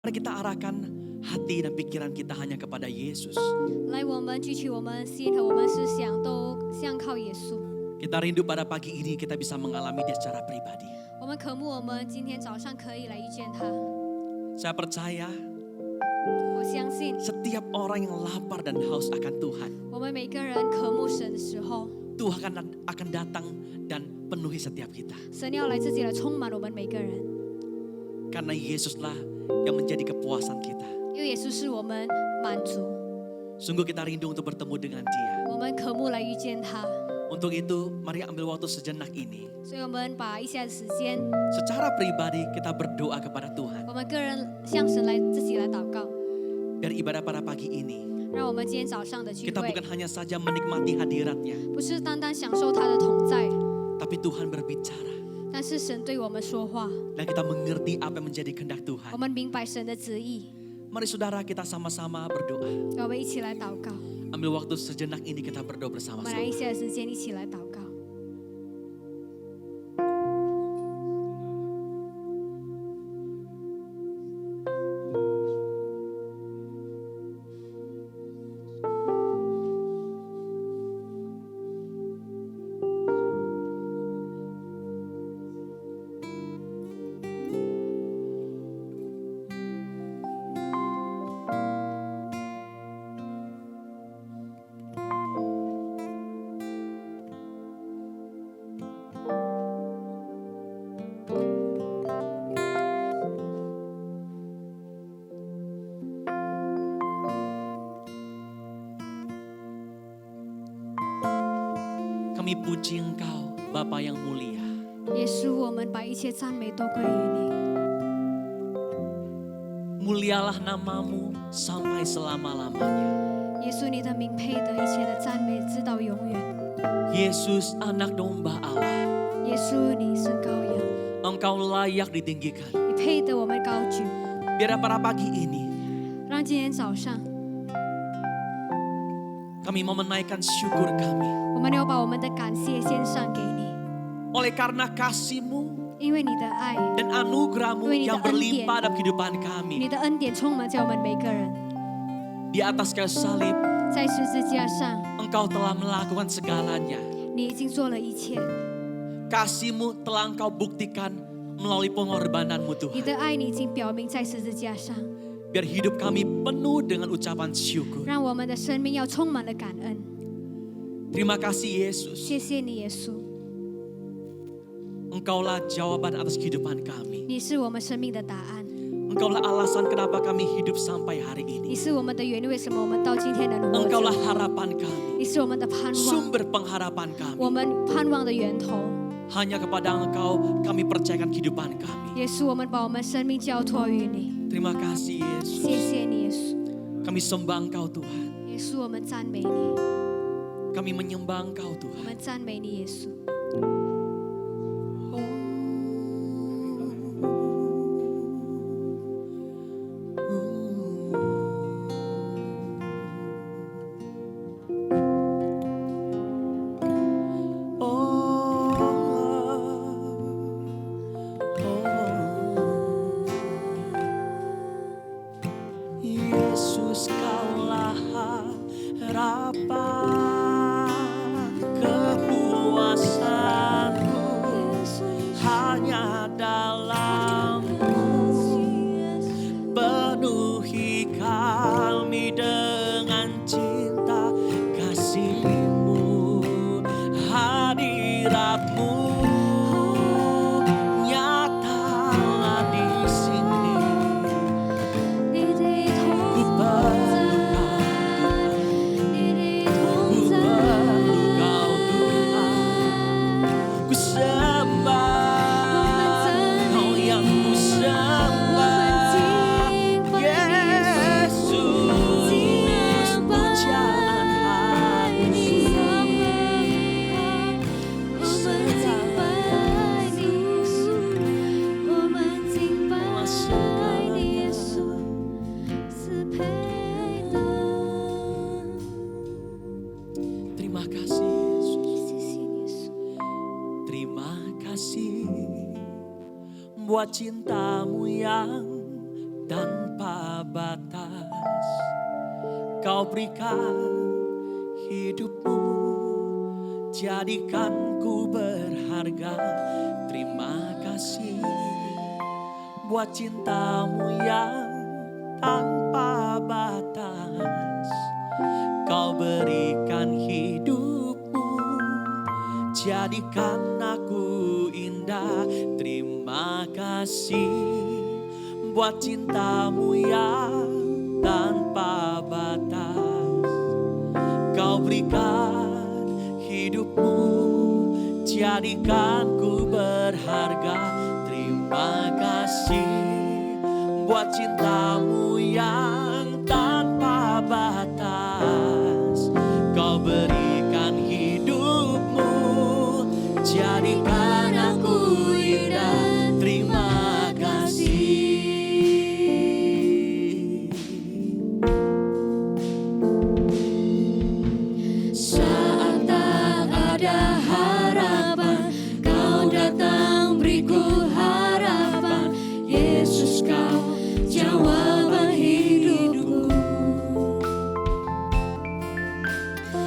Mari kita arahkan hati dan pikiran kita hanya kepada Yesus. 来，我们举起我们心和我们思想都相靠耶稣。 Kita rindu pada pagi ini kita bisa mengalami dia secara pribadi. 我们渴慕我们今天早上可以来遇见他。 Saya percaya 我相信 setiap orang yang lapar dan haus akan Tuhan, 我们每个人渴慕神的时候， Tuhan akan datang dan penuhi setiap kita. 神要来自己来充满我们每个人， Karena Yesuslah yang menjadi kepuasan kita. 因为耶稣是我们满足， Sungguh kita rindu untuk bertemu dengan Dia. 我们渴慕来遇见他。 Untuk itu, mari ambil waktu sejenak ini. 所以我们把一下时间， Secara pribadi kita berdoa kepada Tuhan. 我们个人向神来自己来祷告， Biar ibadah pada pagi ini, 让我们今天早上的聚 kita 会 bukan hanya saja menikmati hadiratnya, 不是单单享受他的同在， tapi Tuhan berbicara. 但是神对我们说话， Dan kita mengerti apa yang menjadi kehendak 我 Tuhan. 们明白神的旨意。 Mari saudara kita sama-sama berdoa. 让我们一起来祷告， Ambil waktu sejenak ini kita berdoa 我们 bersama-sama. 来一些时间一起来祷告。 Kami puji Engkau, Bapa yang mulia. 耶稣，我们把一切赞美都归于你。 Mulialah namamu sampai selama-lamanya. 耶稣，你的名配得一切的赞美，直到永远。 Yesus anak domba Allah. 耶稣，你是羔羊， Engkau layak ditinggikan. 你配得我们高举。 Biar pada pagi ini 让今天早上， kami mau menaikkan syukur kami. 我们要把我们的感谢献上给你， Oleh karena kasih-Mu 因为你的爱， dan anugerah-Mu Ini yang the berlimpah dalam kehidupan 你 kami. 的恩典充满在我们每个人。 Di atas kayu salib, 在十字架上， Engkau telah melakukan segalanya. 你已经做了一切， Kasih-Mu telah Engkau buktikan melalui pengorbanan-Mu 你 Tuhan. 的爱你已经表明在十字架上， Biar hidup kami penuh dengan ucapan syukur. 让我们的生命要充满了感恩。 Terima kasih Yesus. 谢谢你，耶稣， Engkaulah jawaban atas kehidupan kami. 你是我们生命的答案， Engkaulah alasan kenapa kami hidup sampai hari 你 ini. 是我们的原因，为什么我们到今天能活 Engkaulah 着？ harapan kami. 你是我们的盼望， Sumber pengharapan 我 kami. 们盼望的源头。 Hanya kepada Engkau kami percayakan kehidupan kami. 耶稣，我们把我们生命交托于你， Terima kasih 谢 Yesus. 谢你，耶稣。 Kami sembah Engkau Tuhan. 耶稣，我们赞美你， Kami menyembah Engkau 我 Tuhan. 们赞美你，耶稣。 Yesus kaulah harapan kepuasanku, hanya dalam-Mu penuhi kami dengan cinta kasih-Mu, hadirat-Mu nyatalah di sini. 你的 Ku 同 perlu 在， Kau 你的 Ku 同在， perlu Kau Tuhan. Ku sembah Kau yang ku 我 sembah 们敬拜你， Yesus pujaan 你 hatiku. 我们敬拜你，我们敬拜你，耶稣是配的。 Terima kasih Yesus. 谢谢你，耶稣。 Terima kasih buat cinta-Mu yang tanpa batas. Kau berikan hidupmu, jadikan ku berharga. Terima kasih buat cintamu yang tanpa batas. Kau berikan hidupmu, jadikan aku indah. Terima kasih buat cintamu yang tanpa batas. Kau berikan hidupmu, jadikan ku berharga. Terima kasih buat cintamu yang tanpa batas. Kau berikan hidupmu, jadikan aku indah. Terima kasih. Saat tak ada harapan, kau datang beriku harapan. Yesus, kau jawaban hidupku.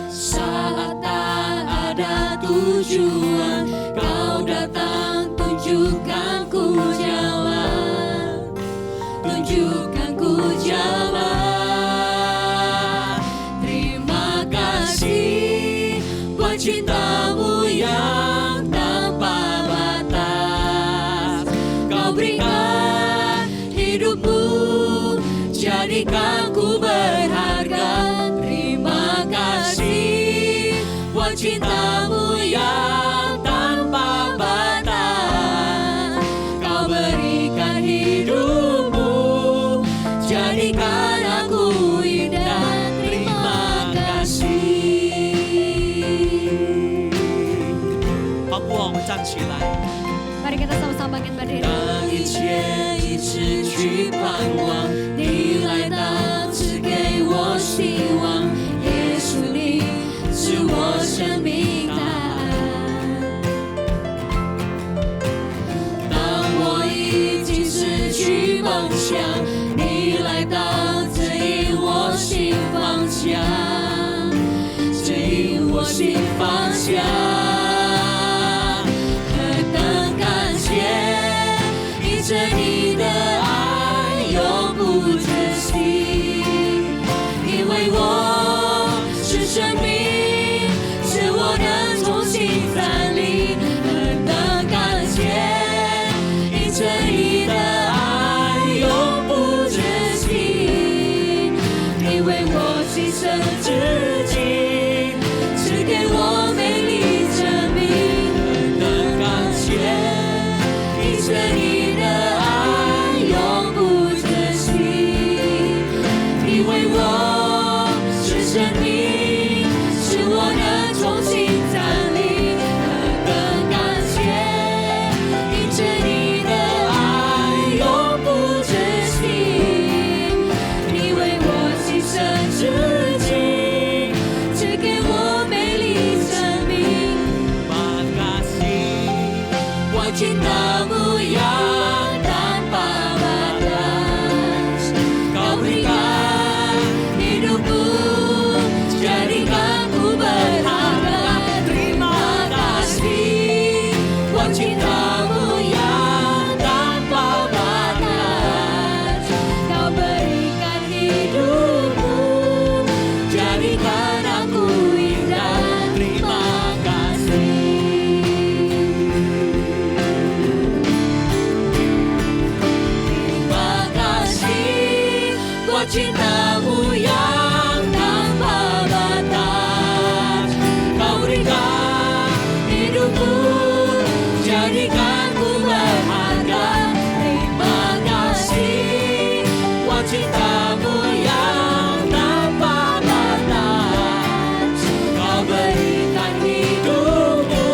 Saat tak ada tujuan, kau datang tunjukkan ku jalan. Tunjukkan ku jalan. Terima kasih buat cintamu yang tanpa batas. Kau berikan hidupmu, jadikan ku berharga. Terima kasih buat cintamu yang tanpa batas. Kau berikan hidupmu, jadikan aku indah. Terima kasih. 好不好？我们站起来。 Mari kita sama-sama bangkit berdiri. 当一切已失去盼望，你来到，赐给我希望。耶稣，你是我生命答案。当我已经失去梦想，你来到，指引我新方向，指引我新方向。何等感谢！因着你的爱永不止息，因为我是生命，使我能重新站立。何等感谢！因着你的爱永不止息，因为我牺牲自己，赐给我美丽生命。何等感谢！因着你的爱永不止息，因为我是生命，使我能重新站立。何等感谢！因着你的爱永不止息，因为我牺牲自己，赐给我美丽生命。 Terima kasih buat cintamu yang tanpa batas. Kau berikan hidupmu, jadikan ku berharga. Terima kasih buat cintamu yang tanpa batas. Kau berikan hidupmu, jadikan aku indah. Terima kasih. Terima kasih buat cintamu yang tanpa batas. Kau berikan hidupmu, jadikan ku berharga. Terima kasih buat cintamu yang tanpa batas. Kau berikan hidupmu,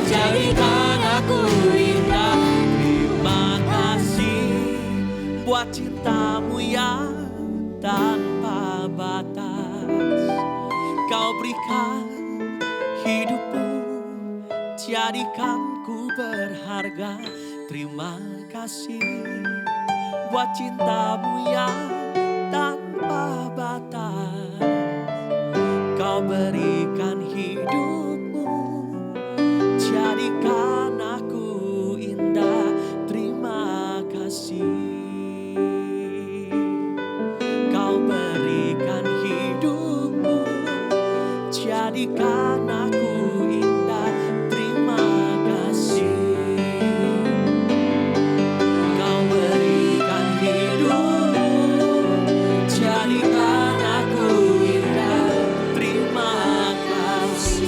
jadikan aku indah. Terima kasih buat cintamu yang tanpa batas. Kau berikan hidupmu, jadikan ku berharga. Terima kasih buat cintamu yang yang tanpa batas. Kau berikan hidupmu, jadikan aku indah. Terima kasih. Kau berikan hidupmu, jadikan aku indah. Terima kasih. Kau berikan hidupmu, jadikan aku indah. Terima kasih.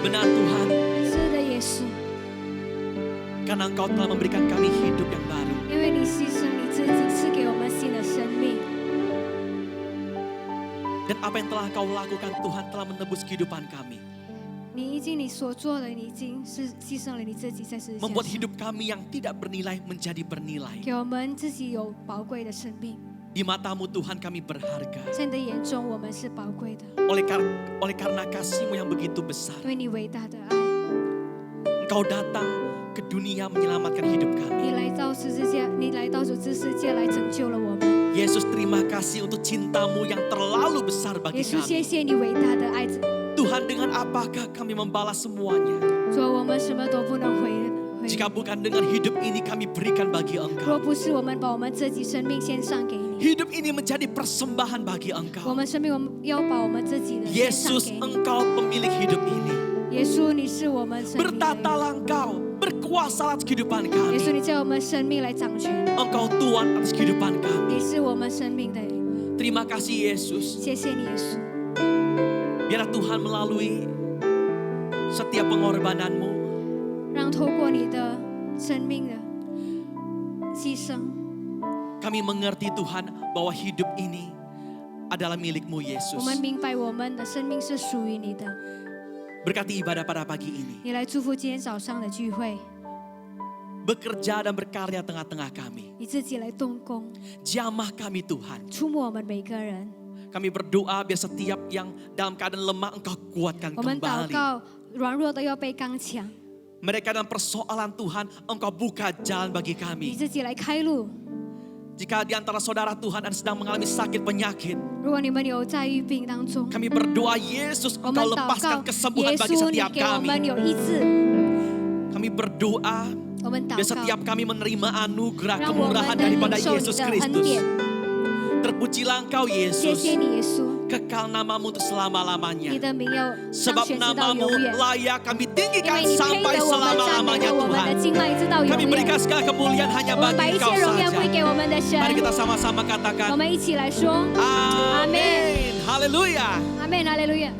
Benar Tuhan, 是的，耶稣， karena Engkau telah memberikan kami hidup yang baru. 因为你牺牲你自己，赐给我们新的生命。 Dan apa yang telah Kau lakukan, Tuhan telah menebus kehidupan kami. 你所做的，你已经是牺牲了你自己在十字架 Membuat 上， hidup kami yang tidak bernilai menjadi bernilai. 给我们自己有宝贵的生命。 Di mata-Mu Tuhan kami berharga. 在你的眼中，我们是宝贵的， Oleh karena kasih-Mu yang begitu besar. 因为你伟大的爱， Engkau datang ke dunia menyelamatkan hidup kami. 你来到十字架，你来到这世界来拯救了我们。 Yesus, terima kasih untuk cinta-Mu yang terlalu besar 耶 bagi 稣，谢 kami. 谢你伟大的爱。 Tuhan, dengan apakah kami membalas semuanya? 主，我们什么都不能回。 Jika bukan dengan hidup ini kami berikan bagi 若 Engkau. 不是我们把我们自己生命献上给你， Hidup ini menjadi persembahan bagi 我 Engkau. 们生命我们要把我们自己的献上 Yesus, 给你。 Engkau pemilik hidup ini. 耶稣，你是我们生命的 Bertatalah Engkau, berkuasa atas kehidupan 耶稣， kami. 你在我们生命来掌权， Engkau Tuhan atas kehidupan kami. 你是我们生命的。 Terima kasih Yesus. 谢谢你，耶稣。 Biarlah Tuhan melalui setiap pengorbanan-Mu, 让透过你的生命的牺牲， kami mengerti Tuhan bahwa hidup ini adalah milik-Mu 我 Yesus. 们明白我们的生命是属于你的。 Berkati ibadah pada pagi ini. 你来祝福今天早上的聚会， Bekerja dan berkarya tengah-tengah kami. 你自己来动工， Jamah kami Tuhan. 触摸我们每个人。 Kami berdoa biar setiap yang dalam keadaan lemah Engkau kuatkan 我们祷 kembali. 告，软弱的要被刚强， Mereka dalam persoalan Tuhan, Engkau buka jalan bagi 你 kami. 自己来开路。 Jika di antara saudara Tuhan ada sedang mengalami sakit penyakit, 如果你们有在疫病当中， kami berdoa Yesus 我们 Engkau 祷 lepaskan 告， kesembuhan 耶 bagi 稣，你 setiap 给我们 kami. 有医治。 Kami berdoa 我们祷 biar 告， setiap kami menerima anugerah 让我们 kemurahan 能 daripada 领受你 Yesus 的恩 Kristus. 典。 Terpujilah Engkau 谢 Yesus. 谢你，耶稣， Kekal namamu untuk 你 selama-lamanya. 的名要上 Sebab 学直到 namamu 永远。 layak kami 因 tinggikan 为你配 sampai 得我们赞美 selama-lamanya 了我们的 Tuhan. 敬拜直到永 Kami 远。 berikan segala kemuliaan hanya 我们把 bagi 一切 Engkau 荣耀 saja. 归给我们的神。 Mari kita sama-sama 我 katakan 们一起来说 Amin. Haleluya. 阿门，哈利路亚。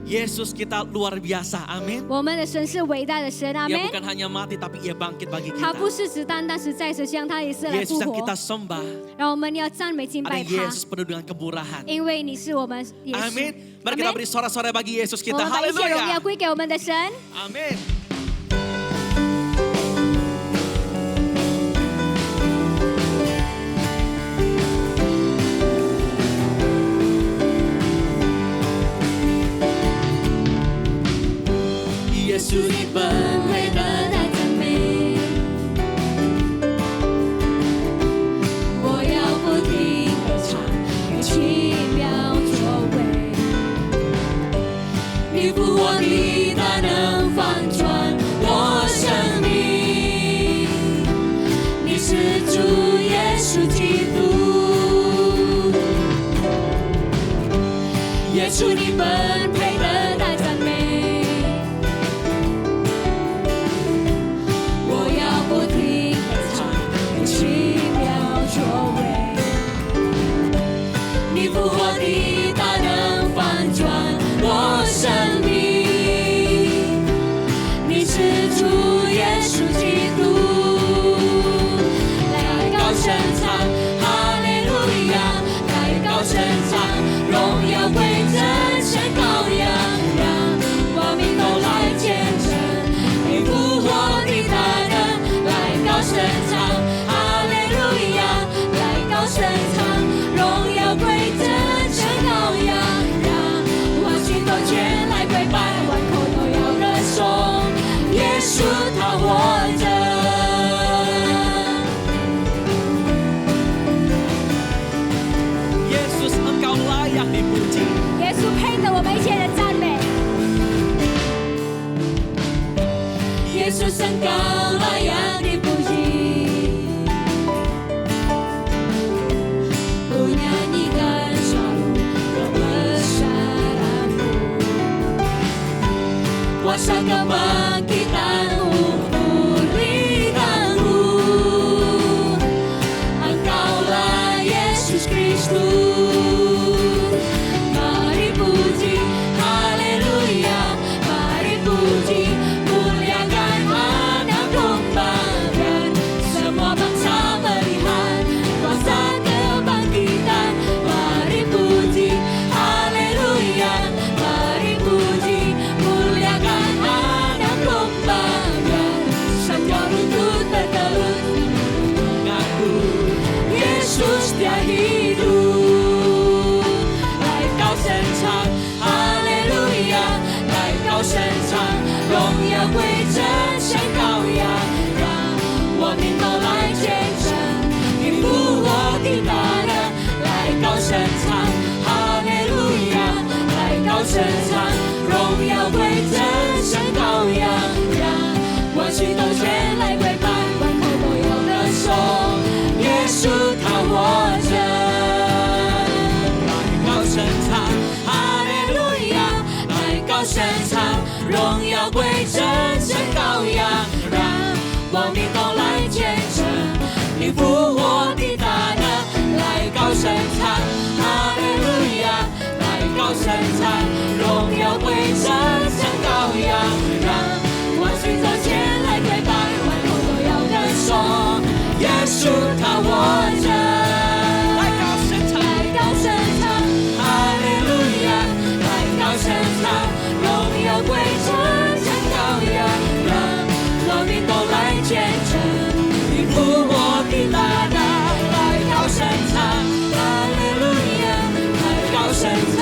Yesus kita luar biasa. Amin. 我们的神是伟大的神，阿 Ia 门。 bukan hanya mati tapi ia bangkit bagi 他 kita. 不是只单单是在世上，他也是来 Yesus 复 yang 活 kita。sembah 让我们要赞美敬 ada 拜他， Yesus penuh dengan kemurahan. 因为你是我们耶稣。 Amin. Mari kita beri sorak-sorai bagi Yesus 我 kita. 们把一切荣耀 Haleluya. 归给我们的神。 Amin. Yesus 你本配的来赞美，我要不停歌唱，你奇妙作为，你复活的大能翻转我生命，你是主耶稣基督，耶稣你本配的来赞美。你复活的大能翻转我生命，你是主耶稣基督，来高声唱哈利路亚，来高声唱荣耀归真神高稣他活着。Yesus, Engkau layak dipuji. 耶稣配得我们一切的赞美。Yesus Engkau layak dipuji. Ku nyanyikan selalu kebesaran-Mu, kuasa kebangkitan-Mu, pulihkan-Mu. Engkaulah Yesus Kristus. Mari puji, haleluya. Mari puji, muliakan Anak Domba. Dan semua bangsa melihat kuasa kebangkitan. Mari puji, haleluya. Mari puji, muliakan Anak Domba. Dan semua lutut bertelut mengaku Yesus dia hidup. 来高声唱，哈利路亚！来高声唱，荣耀归真神羔羊，让我们都来见证你复活的大能。来高声唱，哈利路亚！来高声唱，荣耀归真神羔羊，让万心都前来跪拜，万口都有歌颂，耶稣他活着。高声唱，哈利路亚！来高声唱，荣耀归真神羔羊，让光明都来见证你复活的大能。来高声唱，哈利路亚！来高声唱，荣耀归真神羔羊，让万心都前来跪拜，万口都要歌颂，耶稣他活着。来高声唱，来高声唱，哈利路亚！来高声唱，荣耀归真神羔羊，让我们都来见证你复活的大能。来高声唱，哈利路亚！来高声唱，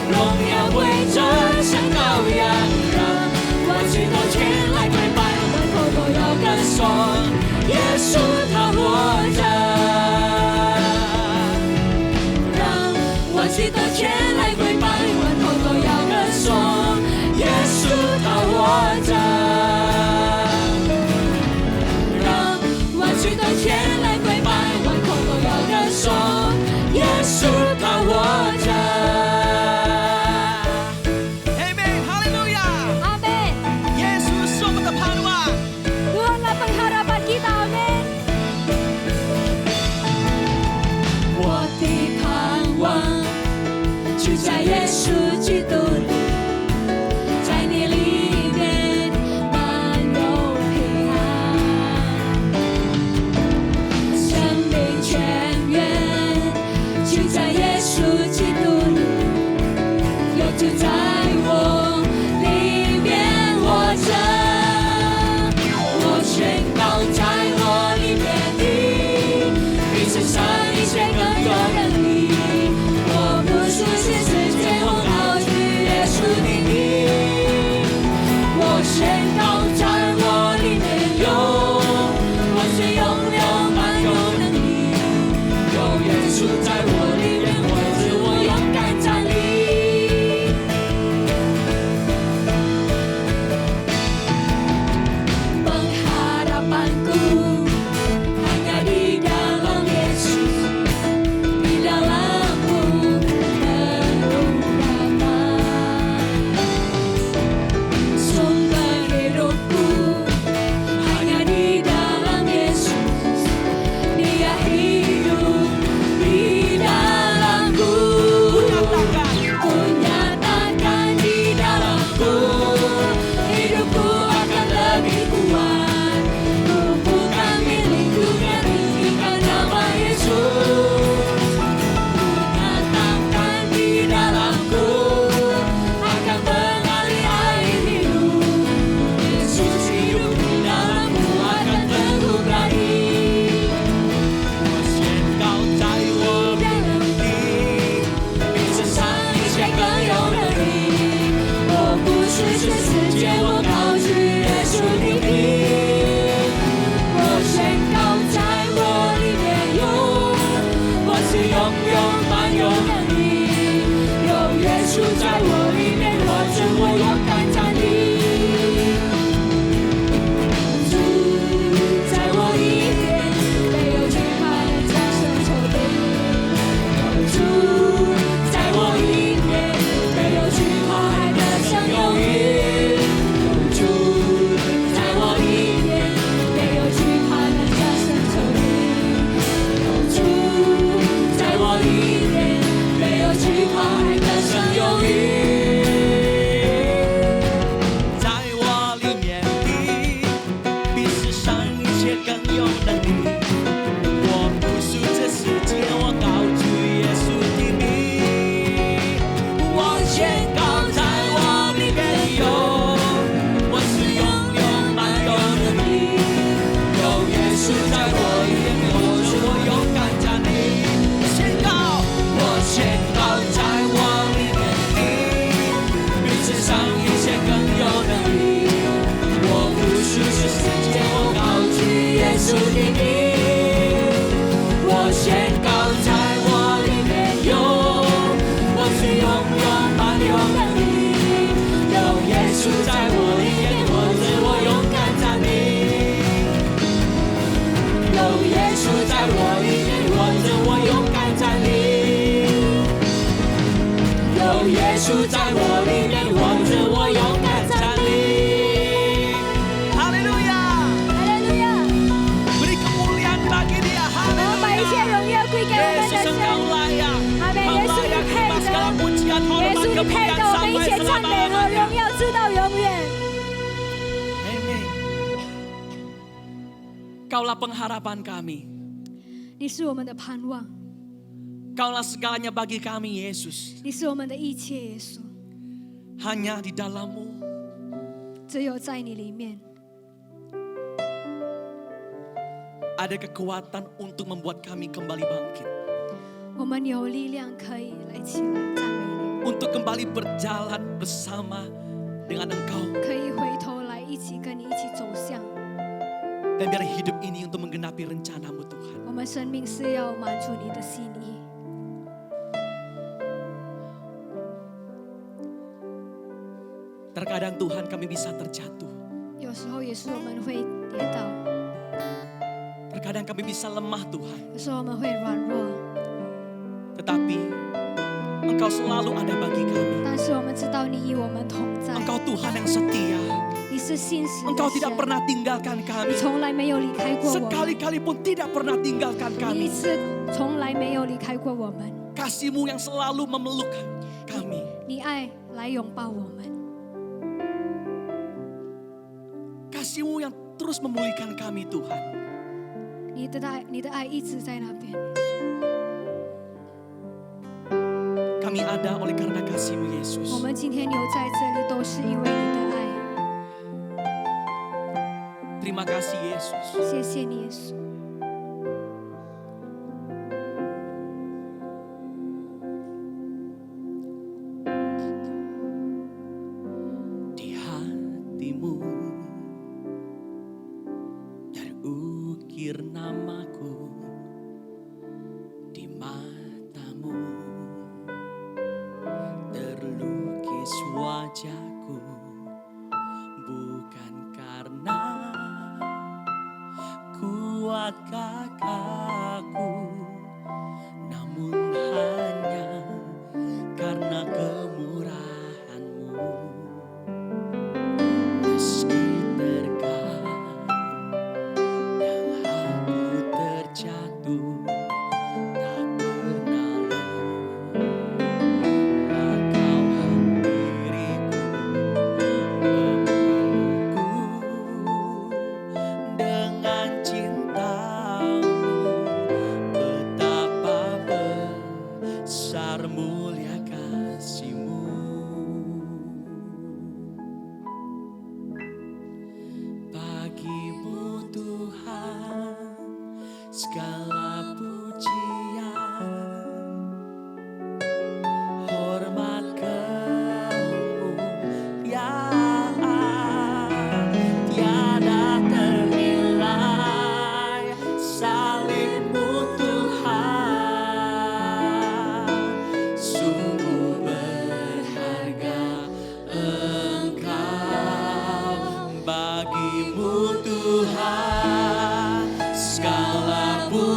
荣耀归真神羔羊，让万心都前来跪拜，万口都要歌颂，耶稣他活着。让万心都前来跪拜，万口都要歌颂，耶稣他活着。让万心都前来跪拜，万口都要歌颂，耶稣他活着。Amen, haleluya. 阿门。 Yesus, 是我们的盼望。 Tuhanlah pengharapan kita. Amin. 我的盼望就在耶稣基督里，在你里面满有平安，生命泉源就在耶稣基督里，有主在我里面活着。我宣告在我里面的，比世上一切更有能力。我不属世世界红海在我里面握着我勇敢站立，有耶稣在我里面握着我勇敢站立。Haleluya. 哈利路亚！ Beri kemuliaan bagi Dia. 我们把一切 Haleluya. 荣耀归给我们的 Yesus 神。 Engkau layak. 阿门。 Engkau 耶稣你 layak 配 terima segala 得， pujian, 耶 hormat, 稣你配 kemuliaan 得，我们一 sampai 切赞美和 selama-lamanya. 荣耀直到永远。 Amin. Kaulah pengharapan kami. 你是我们的盼望， Kaulah segalanya bagi kami, Yesus. 你是我们的一切，耶稣。 Hanya di dalam-Mu 只有在你里面 ada kekuatan untuk membuat kami kembali bangkit. 我们有力量可以来起来赞美你， Untuk kembali berjalan bersama dengan Engkau. 可以回头来一起跟你一起走向。 Dan biar hidup ini untuk menggenapi rencana-Mu Tuhan. 我们生命是要满足你的心意。 Terkadang Tuhan kami bisa terjatuh. 有时候也是我们会跌倒， Terkadang kami bisa lemah Tuhan. 有时候我们会软弱， Tetapi Engkau selalu ada bagi kami. 但是我们知道你与我们同在， Engkau Tuhan yang setia. 你是信实的 Engkau 神 tidak，pernah tinggalkan 你 kami. 从来没有离开过我们， Sekali-kali pun tidak pernah tinggalkan 你一 kami. 次从来没有离开过我们， Kasih-Mu yang selalu memeluk kami. 你爱来拥抱我们， Kasih-Mu yang terus memulihkan kami Tuhan. 你的爱一直在那边。 Kami ada oleh karena kasih-Mu 我 Yesus. 们今天留在这里，都是因为你的爱。 Terima kasih Yesus. 谢谢你，耶稣。 Di hatimu terukir namaku, di matamu terlukis wajahku, bukan karena kuat kakakku, namun hanya karena kemurahan-Mu. Meski terkadang aku terjatuh, tak pernah lelah Kau hampiriku, memelukku dengan cinta-Mu. Betapa besar mulia kasih-Mu. Bagi-Mu Tuhan segala pujian, hormat kemuliaan tiada ternilai. Salib-Mu Tuhan sungguh berharga. Engkau bagi-Mu Tuhan segala pujian.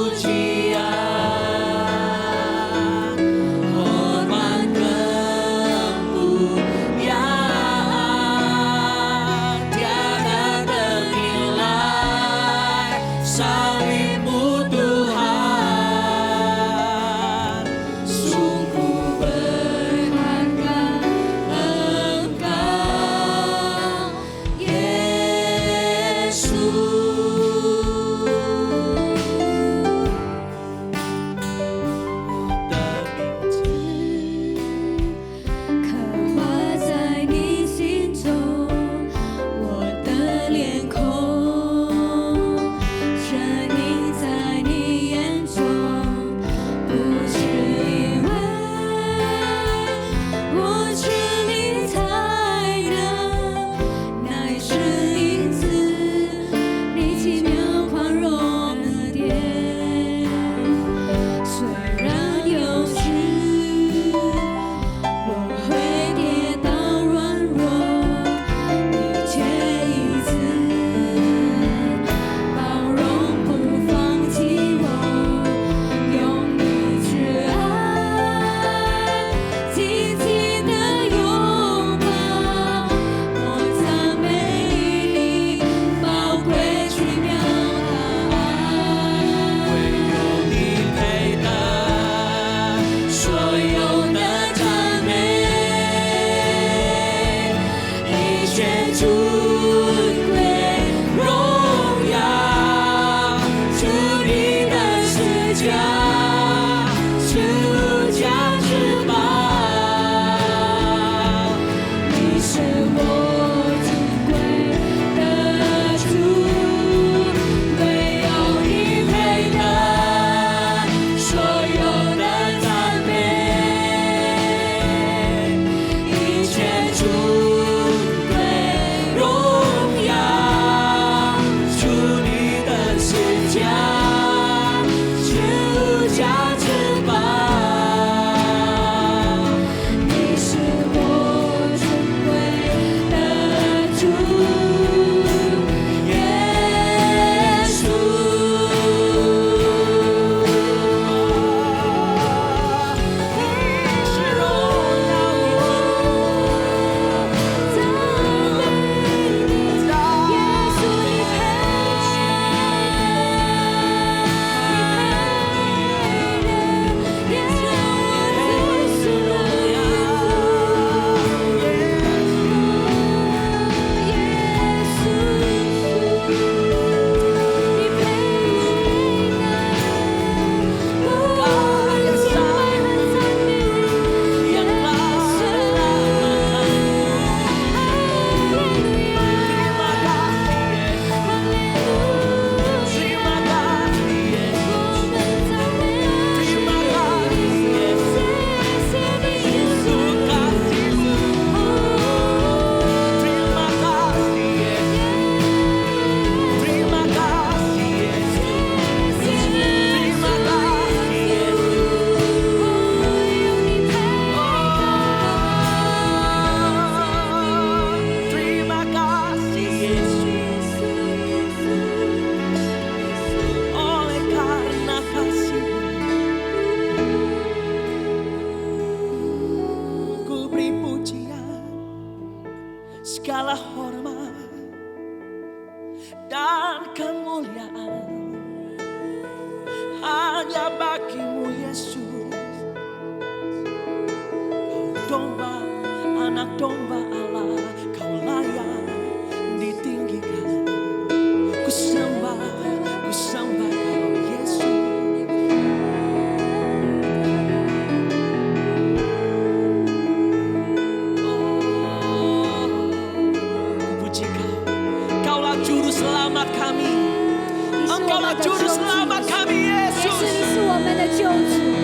Engkaulah 的救 Juru 主， Selamat kami 耶稣， Yesus. 你是我们的救主。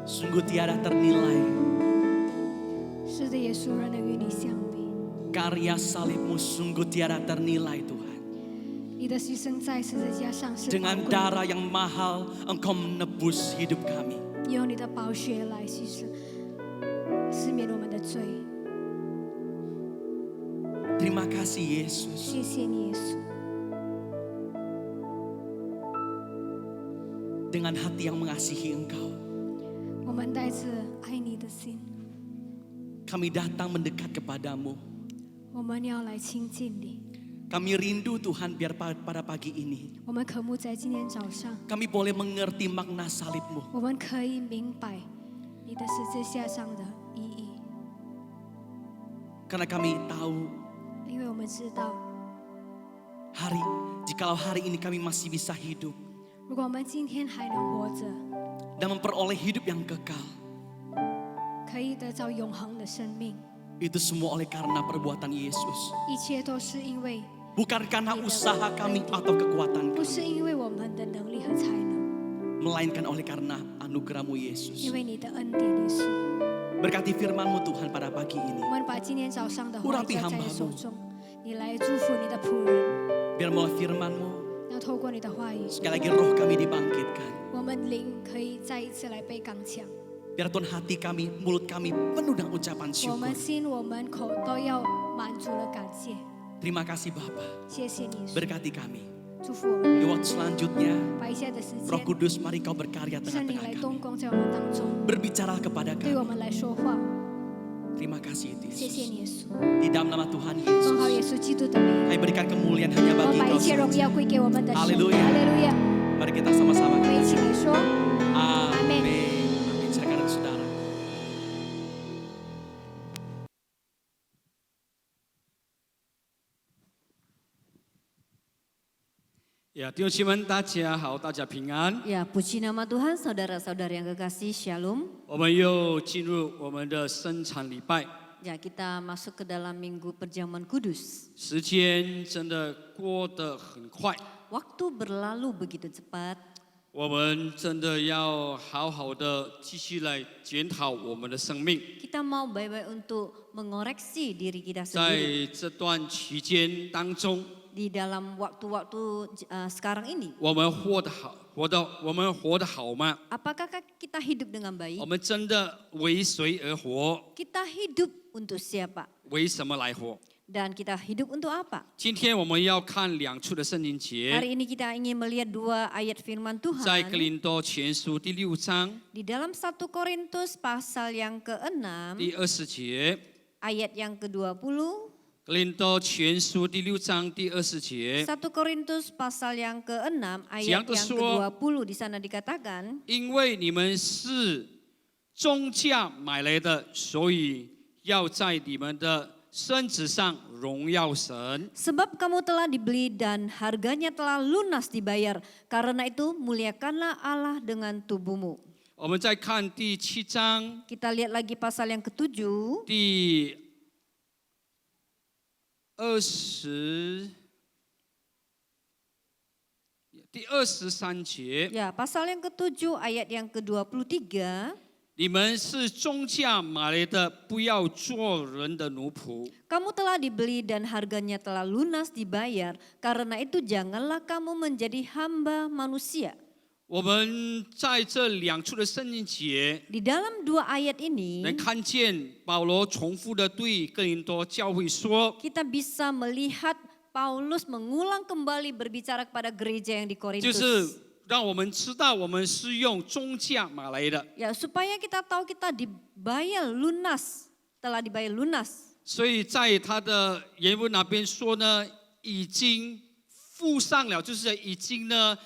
Sungguh tiada ternilai 是的，耶稣，人能与你相比。 karya salibmu, sungguh tiada ternilai Tuhan. 你的牺牲在十字架上是宝 Dengan 贵的， darah yang mahal Engkau menebus hidup kami. 用你的宝血来牺牲，赦免我们的罪。 Terima kasih Yesus. 谢谢你，耶稣。 Dengan hati yang mengasihi Engkau, 我们带着爱你的心， kami datang mendekat kepadamu. 我们要来亲近你。 Kami rindu Tuhan biar pada pagi ini 我们渴慕在今天早上， kami boleh mengerti makna salibmu. 我们可以明白你的十字架上的意义， Karena kami tahu 因为我们知道， jikalau hari ini kami masih bisa hidup 如果我们今天还能活着， dan memperoleh hidup yang kekal, 可以得到永恒的生命， itu semua oleh karena perbuatan Yesus. 一切都是因为， Bukan karena usaha kami atau kekuatan 不 kami, 是因为我们的能力和才能， melainkan oleh karena anugerah-Mu 因 Yesus. 为你的恩典，耶稣。 Berkati firman-Mu Tuhan pada pagi ini. 我们把今天早上的话 Urapi 交在你 hamba-Mu. 手中，你来祝福你的仆人， Biar melalui firman-Mu, 要透过你的话语， sekali lagi roh kami dibangkitkan. 我们灵可以再一次来被刚强， Biar Tuhan hati kami, mulut kami penuh dengan ucapan 我 syukur. 们心、我们口都要满足了感谢。 Terima kasih Bapa. 谢谢你，耶稣 Berkati kami. 祝福我们。 Di waktu selanjutnya, 把一切的时 Roh 间， Kudus mari Kau berkarya 圣灵 tengah-tengah 来 kami. 动工在我们当中， Berbicara kepada 对我 kami. 们来说话。 Terima kasih 谢谢 Yesus. 你，耶稣， Di dalam nama Tuhan 奉好耶 Yesus. 稣基督的名， Kami berikan kemuliaan hanya 我 bagi 把 Kau 一切荣 saja. 耀归给我们的神。哈 Haleluya. 利路亚！ Mari kita sama-sama 我们一起 katakan. 来说， Amin. Amin. Silakan saudara. Ya, 弟兄姐妹们，大家好，大家平安。 Ya, puji nama Tuhan, saudara-saudara yang kekasih, Shalom. 我们又进入我们的生产礼拜， Ya, kita masuk ke dalam minggu perjamuan kudus. 时间真的过得很快， Waktu berlalu begitu cepat. 我们真的要好好的继续来检讨我们的生命。 Kita mau baik-baik untuk mengoreksi diri kita 在 sendiri 这段期间当中， di dalam waktu-waktu sekarang ini. 我们活得好吗？ Apakah kita hidup dengan 我 baik? 们真的为谁而活？ Kita hidup untuk siapa? 为什么来活？ Dan kita hidup untuk apa? 今天我们要看2处的圣经节， Hari ini kita ingin melihat 2 ayat firman 在 Tuhan 哥林多前书第6章 di dalam 1 Korintus pasal yang ke-6 第20节， ayat yang ke-20. 哥林多前书第6章第20节， 1 Korintus pasal yang ke-6 ayat yang ke-20 di sana dikatakan, 因为你们是重价买来的，所以要在你们的身子上荣耀神。 sebab kamu telah dibeli dan harganya telah lunas dibayar. Karena itu muliakanlah Allah dengan tubuhmu. 我们再看第7章 Kita lihat lagi pasal yang ke-7. 第23节， Ya, pasal yang ke-7 ayat yang ke-23. 你们是重价买来的，不要做人的奴仆。 Kamu telah dibeli dan harganya telah lunas dibayar. Karena itu janganlah kamu menjadi hamba manusia. 我们在这2处的圣经节 Di dalam 2 ayat ini 能看见保罗重复的对哥林多教会说： kita bisa melihat Paulus mengulang kembali berbicara kepada gereja yang di 就 Korintus. 是让我们知道我们是用重价买来的。 Ya, supaya kita tahu kita dibayar lunas, telah dibayar lunas. 所以在他的原文那边说呢，已经付上了，就是已经呢，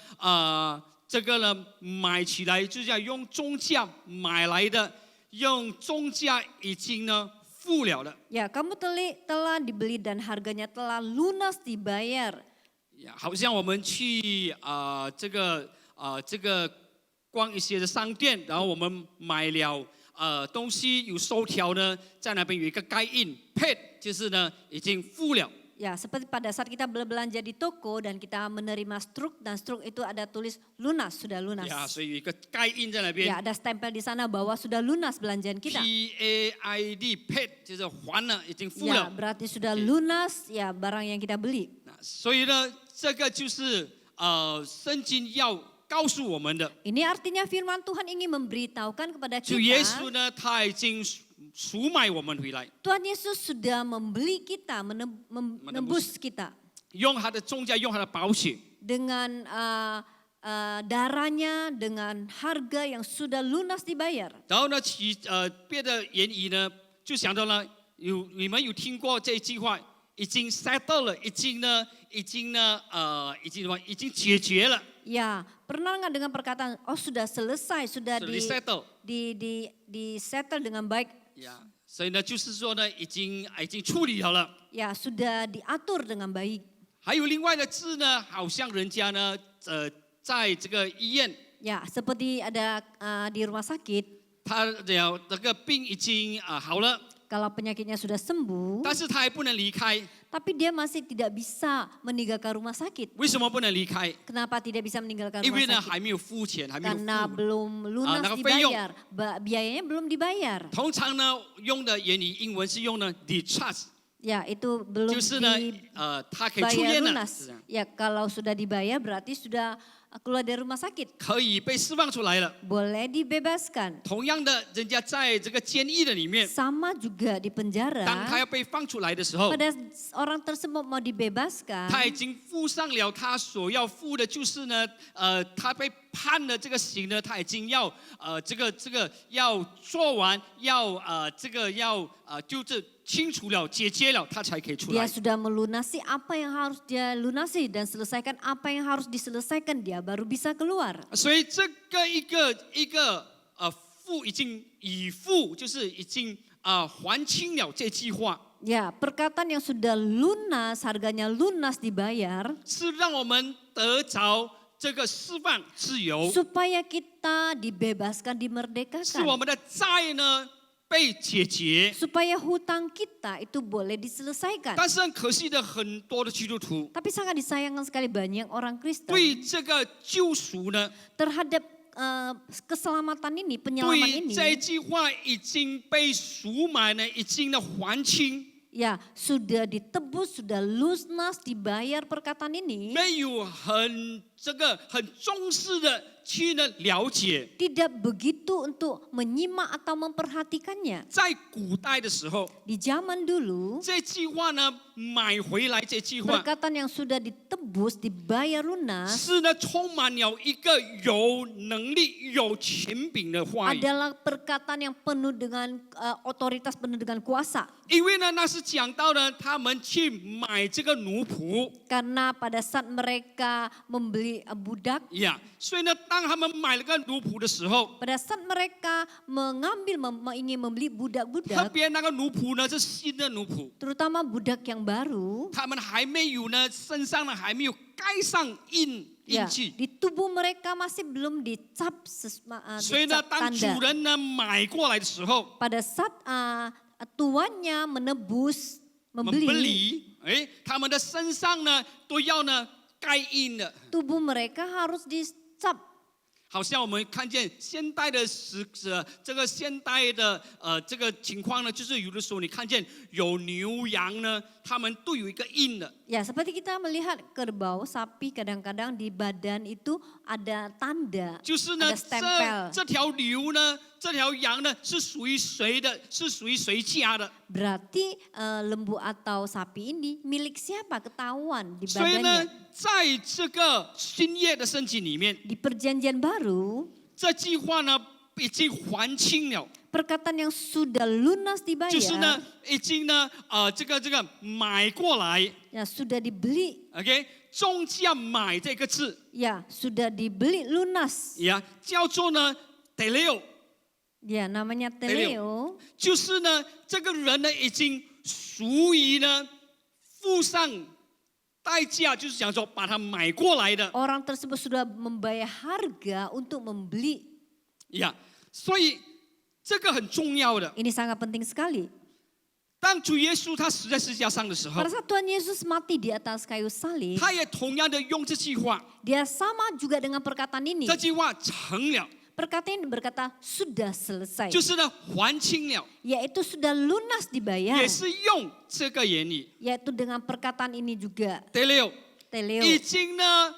这个呢买起来就是要用重价买来的，用重价已经呢付了的。 Ya, kamu telah dibeli dan harganya telah lunas dibayar. 好像我们去这个逛一些的商店，然后我们买了东西有收条呢，在那边有一个盖印 paid， 就是呢已经付了。 Ya, seperti pada saat kita berbelanja di toko dan kita menerima struk dan struk itu ada tulis lunas, sudah lunas. 所以有一个盖印在那边。 Ya, ada stempel di sana bahwa sudah lunas belanjaan kita. PAID paid 就是还了，已经付 Ya, 了。 berarti sudah lunas ya barang yang kita beli. 所以呢，这个就是圣经要告诉我们的。 Ini artinya firman Tuhan ingin memberitahukan kepada 主耶 kita 稣呢，他已经赎买我们回来， Tuhan Yesus sudah membeli kita, menebus kita 用他的重价，用他的宝血。 dengan darahnya, dengan harga yang sudah lunas dibayar. 然后呢，别的言语呢，就想到了你们有听过这一句话，已经 settle 了，已经解决了。 Ya, pernah nggak dengan perkataan, oh sudah selesai, sudah di settle， di settle dengan baik. 所以呢，就是说呢，已经处理好了。 Ya, sudah diatur dengan baik. 还有另外的字呢，好像人家呢，在这个医院， Ya, seperti ada di rumah sakit, 他的这个病已经好了， kalau penyakitnya sudah sembuh, 但是他还不能离开。 tapi dia masih tidak bisa meninggalkan rumah sakit. 为什么不能离开？ Kenapa tidak bisa meninggalkan 因 rumah 为呢， sakit? 还没有付钱，还没有 Karena 付。 belum lunas那个费用。 dibayar, biayanya belum dibayar. 通常呢，用的言语英文是用呢 discharge， Ya, itu belum 就是呢，他可以出 dibayar 院了， lunas. Ya, kalau sudah dibayar berarti sudah keluar dari rumah sakit. 可以被释放出来了。 Boleh dibebaskan. 同样的，人家在这个监狱的里面， Sama juga di 当他 penjara, 要被放出来的时候， pada orang tersebut mau dibebaskan, 他已经付上了他所要付的，就是呢，他被判了这个刑呢，他已经要这个要做完，要就是清除了、解决了，他才可以出 dia 来。 sudah melunasi apa yang harus dia lunasi dan selesaikan apa yang harus diselesaikan, dia baru bisa keluar. 所以这个一个付已经已付，就是已经还清了这句话， Ya, perkataan yang sudah lunas, harganya lunas dibayar, 是让我们得着这个释放自由， supaya kita dibebaskan, 是我 dimerdekakan. 们的债呢被解决。 Supaya hutang kita itu boleh diselesaikan. 但是很可惜的，很多的基督徒 Tapi sangat disayangkan sekali banyak orang Kristen 对这个救赎呢， terhadap keselamatan ini, penyelaman 对 ini, 这句话已经被赎买呢，已经的还清， ya sudah ditebus, sudah lunas, dibayar perkataan ini, 没有很这个很重视的去呢了解。 tidak begitu untuk menyimak atau memperhatikannya. 在古代的时候， Di zaman dulu, 这句话呢买回来这句话 perkataan yang sudah ditebus, dibayar lunas, 是呢充满了一个有能力、有权柄的话语。 adalah perkataan yang penuh dengan otoritas, penuh dengan kuasa. 因为呢那是讲到呢他们去买这个奴仆 Karena pada saat mereka membeli budak, 呀，所以呢当他们买了个奴仆的时候， pada saat mereka ingin membeli 特 budak-budak, 别那个奴仆呢是新的奴仆， terutama budak yang baru, 他们还没有呢身上呢还没有盖上印 ya, 记。 di tubuh mereka masih belum dicap 所以呢 dicap 当主 tanda. 人呢买过来的时候， Pada saat tuannya membeli, 哎，他们的身上呢都要呢盖印的。 tubuh mereka harus dicap. 好像我们看见现代的这个现代的这个情况呢，就是有的时候你看见有牛羊呢，他们都有一个印的。 Ya, seperti kita melihat kerbau, sapi kadang-kadang di badan itu ada tanda, 就是呢 ada，stempel. 这条牛呢，这条羊呢是属于谁的？是属于谁家的？ Berarti lembu atau sapi ini milik siapa? Ketahuan di 所以呢 badannya.，在这个新约的圣经里面， Di perjanjian baru, 这句话呢已经还清了， perkataan yang sudah lunas 就是呢 dibayar, 已经呢这个买过来 ya sudah dibeli, ，OK， 中价买这个字 ya sudah dibeli lunas. 呀，叫做呢 teleo。 Ya, namanya teleo. 就是呢，这个人呢已经属于呢付上代价，就是讲说把他买过来的 Orang tersebut sudah membayar harga untuk membeli. 呀，所以这个很重要的。 Ini sangat penting sekali. 当主耶稣他死在十字架上的时候 Pada，saat Tuhan Yesus mati di atas kayu salib, 他也同样的用这句话， dia sama juga dengan perkataan ini. 这句话成了， Perkataan ini berkata sudah selesai, 就是呢还清了， yaitu sudah lunas dibayar, 也是用这个言语 yaitu dengan perkataan ini juga teleo， teleo. 已经呢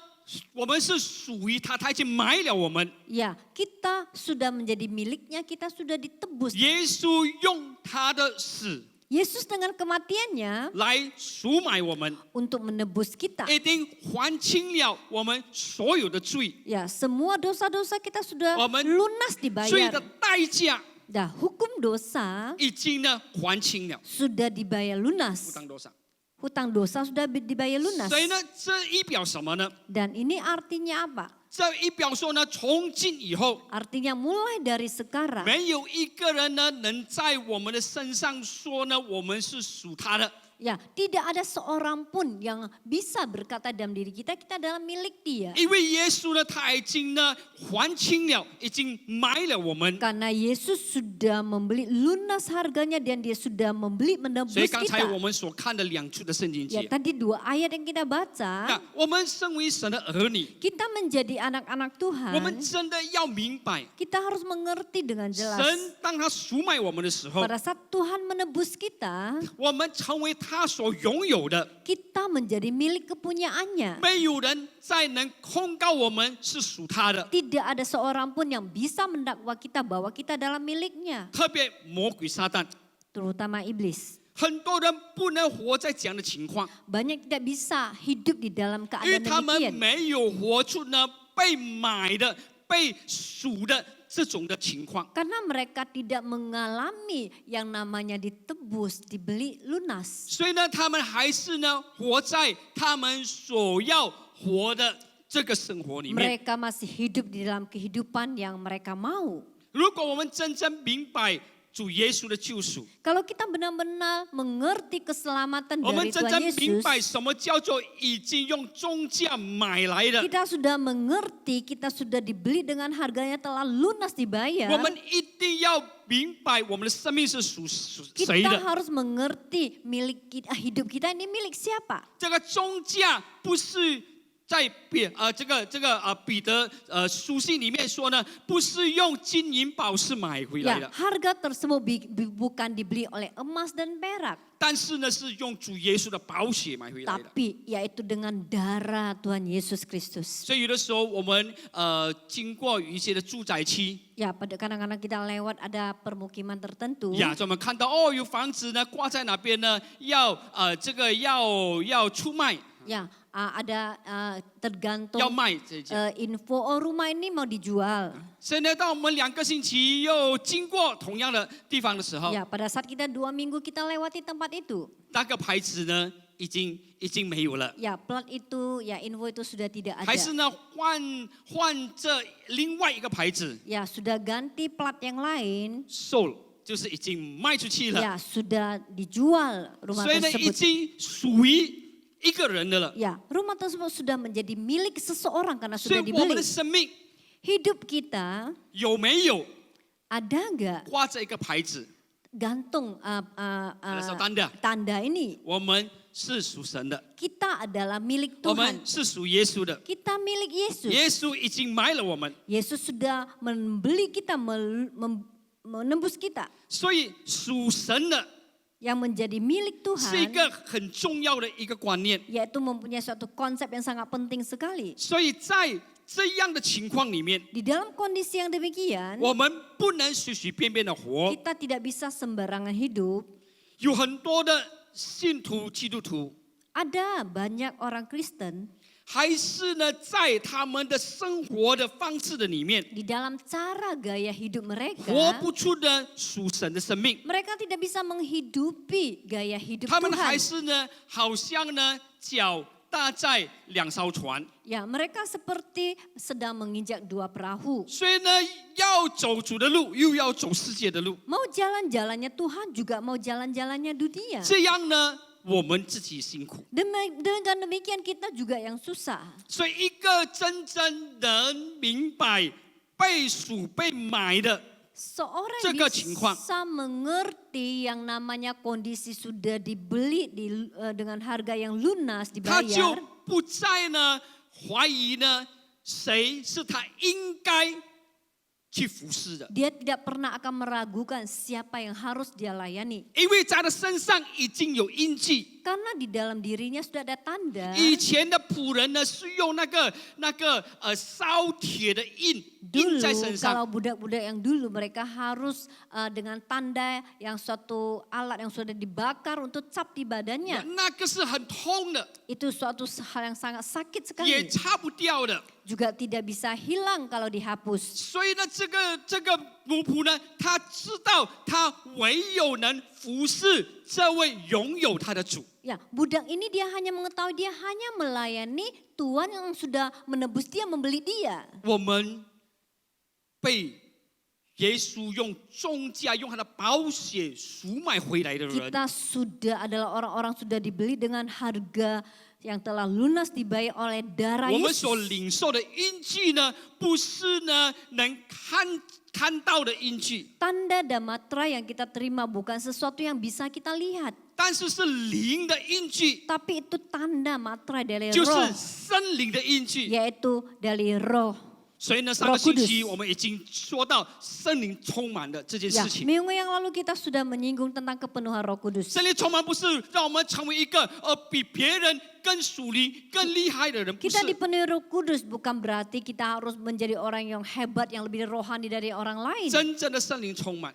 我们是属于他，他已经买了我们。 Ya, kita sudah menjadi miliknya, kita sudah ditebus. 耶稣用他的死 Yesus dengan kematiannya 来赎买我们。 untuk menebus kita. 已经还清了我们所有的罪， Ya, semua dosa-dosa kita sudah Amen. lunas 罪的 dibayar. 代价 Dah, hukum dosa 已经呢还清了。 sudah dibayar 不 lunas. 当多少？ Hutang dosa sudah dibayar lunas. 所以呢，这一表什么呢？ Dan ini artinya apa? 这一表说呢，从今以后， Artinya mulai dari sekarang 没有一个人呢能在我们的身上说呢，我们是属他的。 Ya, tidak ada seorang pun yang bisa berkata dalam diri kita, kita adalah milik dia. 因为耶稣呢，他已经呢还清了，已经买了我们。 Karena Yesus sudah membeli lunas harganya dan dia sudah membeli 所以 menebus 刚才我 kita. 们所看的两处的圣经 Ya, 节， tadi 2 ayat yang kita 那 baca, 我们身为神的儿女， kita menjadi anak-anak 我们 Tuhan, 真的要明白， kita harus mengerti dengan jelas. 神当他赎买我们的时候， Pada saat Tuhan menebus kita, 我们成为他所拥有的， kita menjadi milik kepunyaannya. 没有人再能控告我们是属他的。 Tidak ada seorang pun yang bisa mendakwa kita bahwa kita adalah miliknya, 特别魔鬼撒旦， terutama iblis. 很多人不能活在这样的情况， Banyak tidak bisa hidup di dalam 因为 keadaan 他们 demikian. 没有活出呢被买的、被赎的这种的情况。 Karena mereka tidak mengalami yang namanya ditebus, dibeli lunas. 所以呢，他们还是呢活在他们所要活的这个生活里面。 Mereka masih hidup di dalam kehidupan yang mereka mau. 如果我们真正明白主耶稣的救赎， Kalau kita benar-benar mengerti keselamatan 我们 dari 真 Tuhan 正明 Yesus, 白什么叫做已经用重价买来的， kita sudah mengerti, kita sudah dibeli dengan harganya telah lunas 我 dibayar. 们一定要明白我们的生命是属谁 Kita 的。 harus mengerti milik kita, hidup kita ini milik siapa. 这个重价不是在彼得书信里面说呢，不是用金银宝石买回来 Ya, 的， harga tersebut bukan dibeli oleh emas dan perak, 但是呢是用主耶稣的宝血买回来的。 tapi yaitu dengan darah Tuhan Yesus Kristus. 所以有的时候我们经过一些的住宅区， Ya, pada kadang-kadang kita lewat ada permukiman tertentu. 就我们看到有房子呢挂在哪边呢，要出卖， Ya, ada tergantung 要卖这件。 info rumah ini mau dijual. 所以呢，当我们2个星期又经过同样的地方的时候， Ya, pada saat kita 2 minggu kita lewati tempat itu. 那个牌子呢已经没有了， Ya, plat itu, ya info itu sudah tidak 还是 ada. 呢换这另外一个牌子 Ya, sudah ganti plat yang lain. sold，就是已经卖出去了， Ya, sudah dijual rumah 所以呢已 tersebut. 经属于一个人的了。 Ya, rumah tersebut sudah menjadi milik seseorang karena 所以 sudah 我们的 dibeli. 生命 Hidup kita 有没有 ada nggak 挂着一个牌子？ gantung Ada tanda. tanda ini? 我们是属神的， Kita adalah milik 我 Tuhan. 们是属耶稣的。 Kita milik Yesus. 耶稣已经买了我们， Yesus sudah membeli kita, menembus kita. 所以属神的 Yang menjadi milik 是一 Tuhan, 个很重要的一个观念。 yaitu mempunyai suatu konsep yang sangat penting sekali. 所以在这样的情况里面， Di dalam kondisi yang demikian, 我们不能随随便便的活。 kita tidak bisa sembarangan hidup. 有很多的信徒基督徒， Ada banyak orang Kristen 还是呢在他们的生活的方式的里面， di dalam cara gaya hidup 活 mereka, 不出的属神的生命。 mereka tidak bisa menghidupi gaya hidup 他们还 Tuhan. 是呢，好像呢脚搭在2艘船， Ya, mereka seperti sedang menginjak 2 perahu. 所以呢要走主的路，又要走世界的路。 Mau jalan-jalannya Tuhan juga mau jalan-jalannya dunia. 这样呢，我们自己辛苦。 Dengan demikian kita juga yang susah. 所以一个真正能明白被赎被买的， Seorang 这个情况。 bisa mengerti yang namanya kondisi sudah dibeli dengan harga yang lunas 他就 dibayar. 不再呢怀疑呢谁是他应该去服侍的， Dia tidak pernah akan meragukan siapa yang harus dia layani. 因为在他身上已经有印记。 Karena di dalam dirinya sudah ada tanda. 以前的仆人呢是用那个烧铁的印 Dulu 在身上， kalau budak-budak yang dulu mereka harus dengan tanda yang suatu alat yang sudah dibakar untuk cap di badannya. 那个是很痛的， Itu suatu hal yang sangat sakit 也 sekali. 擦不掉的。 Juga tidak bisa hilang kalau dihapus. 所以呢，这个奴仆呢，他知道他唯有能服侍这位拥有他的主。 Ya, budak ini dia hanya mengetahui dia hanya melayani Tuhan yang sudah menebus dia, membeli dia. 我们被耶稣用重价、用他的宝血赎买回来的人， Kita sudah adalah orang-orang sudah dibeli dengan harga yang telah lunas dibayar oleh darah 我们所 Yesus. 领受的印记呢，不是呢能看到的印记， Tanda dan matra yang kita terima bukan sesuatu yang bisa kita lihat. 但是是灵的印记， Tapi itu tanda matra dari 就是 roh, 圣灵的印记。 yaitu dari roh. 所以呢，上个星期我们已经说到圣灵充满的这件 Ya, 事情。 minggu yang lalu kita sudah menyinggung tentang kepenuhan Roh Kudus. 圣灵充满不是让我们成为一个比别人更属灵、更厉害的人，不是 Kita。dipenuhi Roh Kudus bukan berarti kita harus menjadi orang yang hebat, yang lebih rohani dari orang lain. 真正的圣灵充满，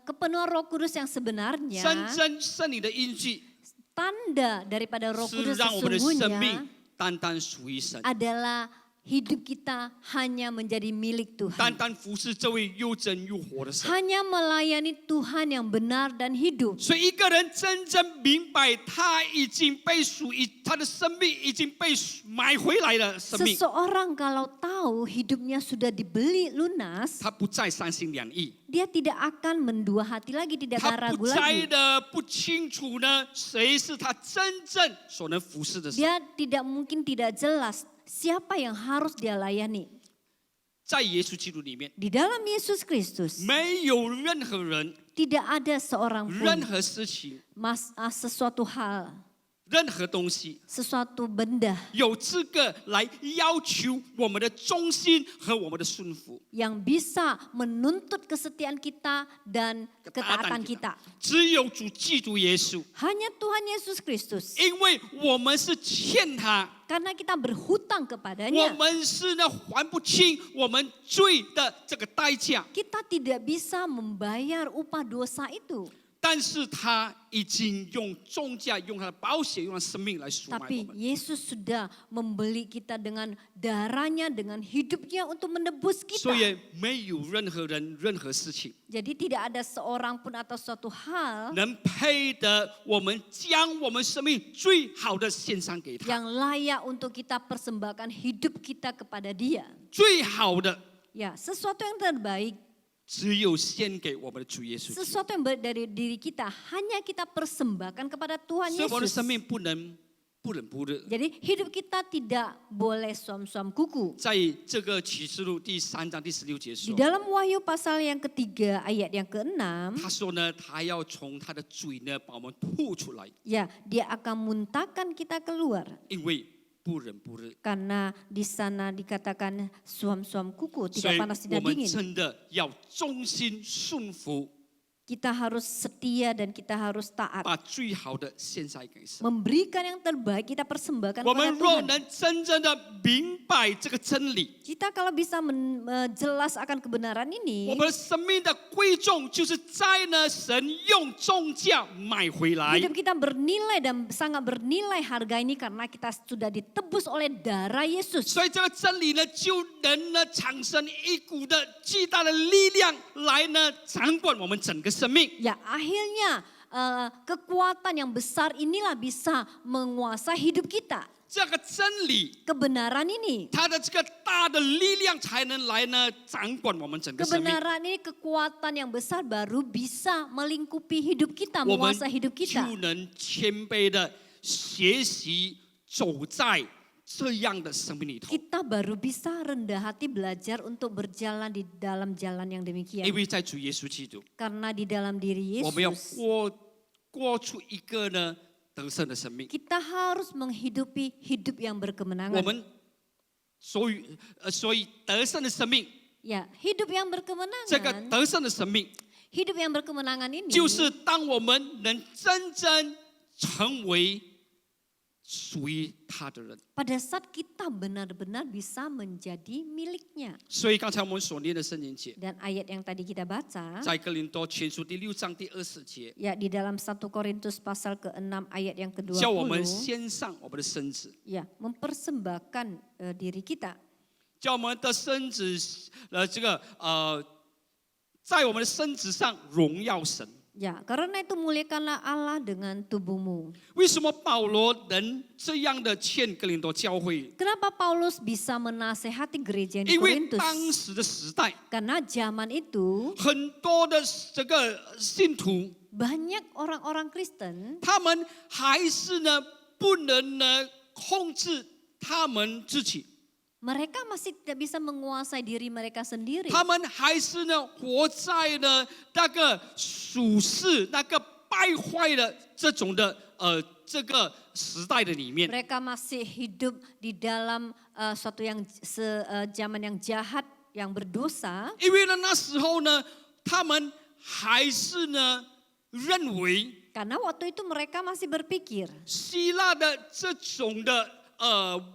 Kepenuhan Roh Kudus yang sebenarnya, 真正圣灵的印记 tanda daripada Roh 是 Kudus 让我们的生 sesungguhnya 命单单属于神， adalah hidup kita hanya menjadi milik 单 Tuhan. 单服侍这位又真又活的神。 Hanya melayani Tuhan yang benar dan hidup. 所以一个人真正明白他已经被属于他的生命已经被买回来的生命， Seseorang kalau tahu hidupnya sudah dibeli lunas, 他不再三心两意， dia tidak akan mendua hati lagi, tidak 他 akan 不 ragu 再 lagi. 的不清楚呢谁是他真正所能服侍的神。 Dia tidak mungkin tidak jelas siapa yang harus dia layani. 在耶稣基督里面， Di dalam Yesus Kristus 没有任何人、 tidak ada seorang 任 pun 何事情 sesuatu hal 任何东西 sesuatu benda 有资格来要求我们的忠心和我们的顺服。 yang bisa menuntut kesetiaan kita dan ketaatan kita. 只有主基督耶稣， Hanya Tuhan Yesus Kristus. 因为我们是欠他， Karena kita berhutang 我 kepadanya. 们是还不清我们罪的这个代价， Kita tidak bisa membayar upah dosa itu. 但是他已经用重价、用他的宝血、用他的生命来赎买我 Tapi 们。 Yesus sudah membeli kita dengan darahnya, dengan hidupnya untuk menebus 所 kita. 以没有任何人、任何事情 Jadi tidak ada seorang pun atau suatu hal 能配得我们将我们生命最好的献上给他。 yang layak untuk kita persembahkan hidup kita kepada Dia. 最好的 Ya, sesuatu yang terbaik, 只有献给我们的主耶稣基督。 sesuatu yang dari diri kita hanya kita persembahkan kepada Tuhan 所以我们的 Yesus. 生命不能不冷不热。 Jadi hidup kita tidak boleh suam-suam kuku. 在这个启示录第3章第16节 Di 说， dalam Wahyu pasal yang ketiga ayat yang ke-6, 他说呢，他要从他的嘴呢把我们吐出来， ya, Dia akan muntahkan kita keluar. 因为不冷不热。 Karena di sana dikatakan suam-suam kuku, 所 tidak 以 panas 我 tidak 们 dingin. 真的要忠心顺服， Kita harus setia dan kita harus taat. 把最好的献上给神。 Memberikan yang terbaik kita persembahkan 我 kepada 们若 Tuhan. 能真正的明白这个真理， Kita kalau bisa jelas akan kebenaran 我 ini, 们的生命的贵重就是在呢神用重价买回来。 hidup kita bernilai dan sangat bernilai harga ini karena kita sudah ditebus oleh darah Yesus. 所以这个真理呢，就能呢产生一股的巨大的力量来呢掌管我们整个生命。 Ya, akhirnya kekuatan yang besar inilah bisa menguasai hidup kita. 这个真理， Kebenaran ini, 它的这个大的力量才能来呢掌管我们整个生命。 kebenaran ini, kekuatan yang besar baru bisa melingkupi hidup kita, 我们 menguasai hidup kita. 就能谦卑的学习走在这样的生命里头。 Kita baru bisa rendah hati belajar untuk berjalan di dalam jalan yang 因 demikian. 为在主耶稣基督， Karena di dalam diri 我们要 Yesus, 过出一个呢得胜的生命。 kita harus menghidupi hidup yang 我 berkemenangan. 们所以得胜的生命， Ya, hidup yang 这个 berkemenangan, 得胜的生命， hidup yang berkemenangan ini 就是当我们能真正成为属于他的人。 pada saat kita benar-benar bisa menjadi miliknya. 所以刚才我们所念的圣经节， Dan ayat yang tadi kita baca, 在哥林多前书第6章第20节， ya di dalam 1 Korintus pasal ke-6 ayat yang 叫我们 ke-20, 献上我们的身子， ya mempersembahkan diri kita. 叫我们的身子在我们的身子上荣耀神。 Ya, karena itu muliakanlah Allah dengan tubuhmu. 为什么保罗能这样的劝哥林多教会？ Kenapa Paulus bisa menasehati gereja di 因为 Korintus? 当时的时代， Karena zaman itu 很多的这个信徒， banyak orang-orang Kristen 他们还是呢不能呢控制他们自己， mereka masih tidak bisa menguasai diri mereka sendiri. 他们还是呢活在呢那个属世、那个败坏的这种的这个时代的里面。 Mereka masih hidup di dalam suatu yang zaman yang jahat, yang berdosa. 因为呢那时候呢，他们还是呢认为 Karena waktu itu mereka masih berpikir 希腊的这种的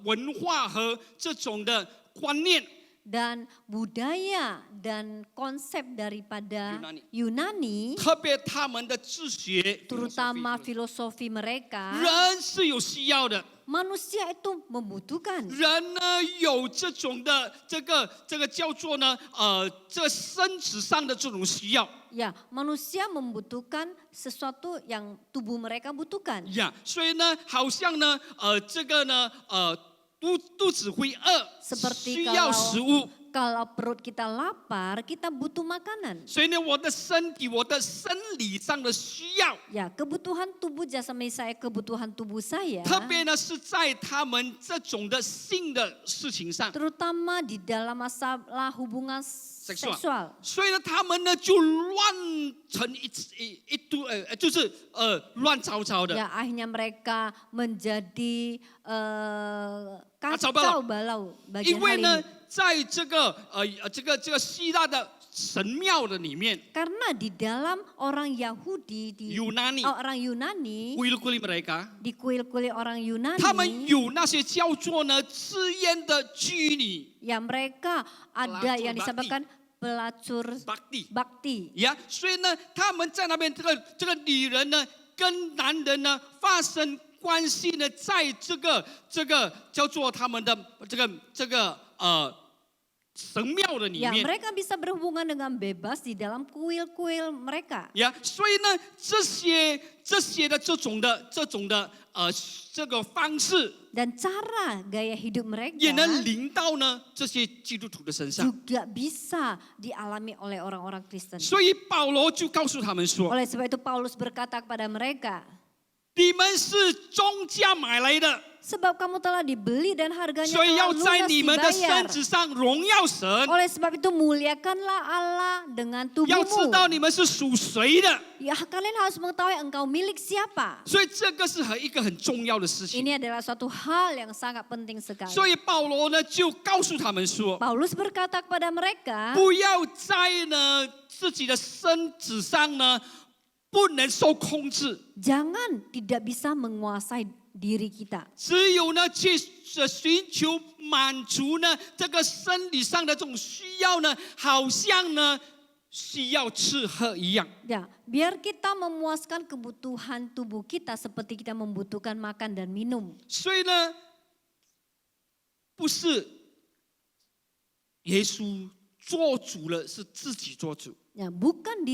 文化和这种的观念， dan budaya dan konsep daripada Yunani. Yunani, 特别他们的治学， terutama filosofi mereka, 人是有需要的。 manusia itu membutuhkan. 人呢有这种的这个叫做呢这身子上的这种需要 Ya, manusia membutuhkan sesuatu yang tubuh mereka butuhkan. 呀，所以呢好像呢这个呢肚子会饿， Seperti 需要食物。 Kalau perut kita lapar, kita butuh makanan. 所以呢，我的身体，我的生理上的需要， Ya, kebutuhan tubuh jasmani saya, kebutuhan tubuh saya, 特别呢是在他们这种的性的事情上， terutama di dalam masalah hubungan seksual. 所以呢，他们呢就乱成一堆，就是乱糟糟的。 Ya, akhirnya mereka menjadi Kacau kacau balau 因 bagian 为 hal 呢 ini.，在这个希腊的神庙的里面， Karena di dalam orang Yahudi, di Yunani, orang Yunani, kuil-kuil mereka， di kuil-kuil orang 他们 Yunani, 有那些叫做呢自烟的居女 ya mereka ada yang disebutkan pelacur bakti， bakti. 呀，所以呢，他们在那边这个女人呢跟男人呢发生关系呢，在这个叫做他们的这个神庙的里 Ya, 面。 mereka bisa berhubungan dengan bebas di dalam kuil-kuil mereka. 呀，所以呢，这些的这种的这个方式， Dan cara gaya hidup 也能 mereka 临到呢这些基督徒的身上。 juga bisa dialami oleh orang-orang Kristen. 所以保罗就告诉他们说 Oleh sebab itu Paulus berkata kepada mereka,：“ 你们是重价买来的， sebab kamu telah dibeli dan harganya 所以 telah 要在 lunas 你们的 dibayar. 身子上荣耀神。 Oleh sebab itu muliakanlah Allah dengan 要知 tubuhmu. 道你们是属谁的。 Ya, kalian harus mengetahui engkau milik siapa. 所以这个是一个很重要的事情。 Ini adalah suatu hal yang sangat penting sekali. 所以保罗呢就告诉他们说： Paulus berkata kepada mereka, 不要在呢自己的身子上呢不能受控制。 jangan tidak bisa menguasai diri kita. 只有呢去寻求满足呢这个生理上的这种需要呢，好像呢需要吃喝一样。 Ya, biar kita memuaskan kebutuhan tubuh kita seperti kita membutuhkan makan dan minum. 所以呢，不是耶稣做主了，是自己做主。 Ya, bukan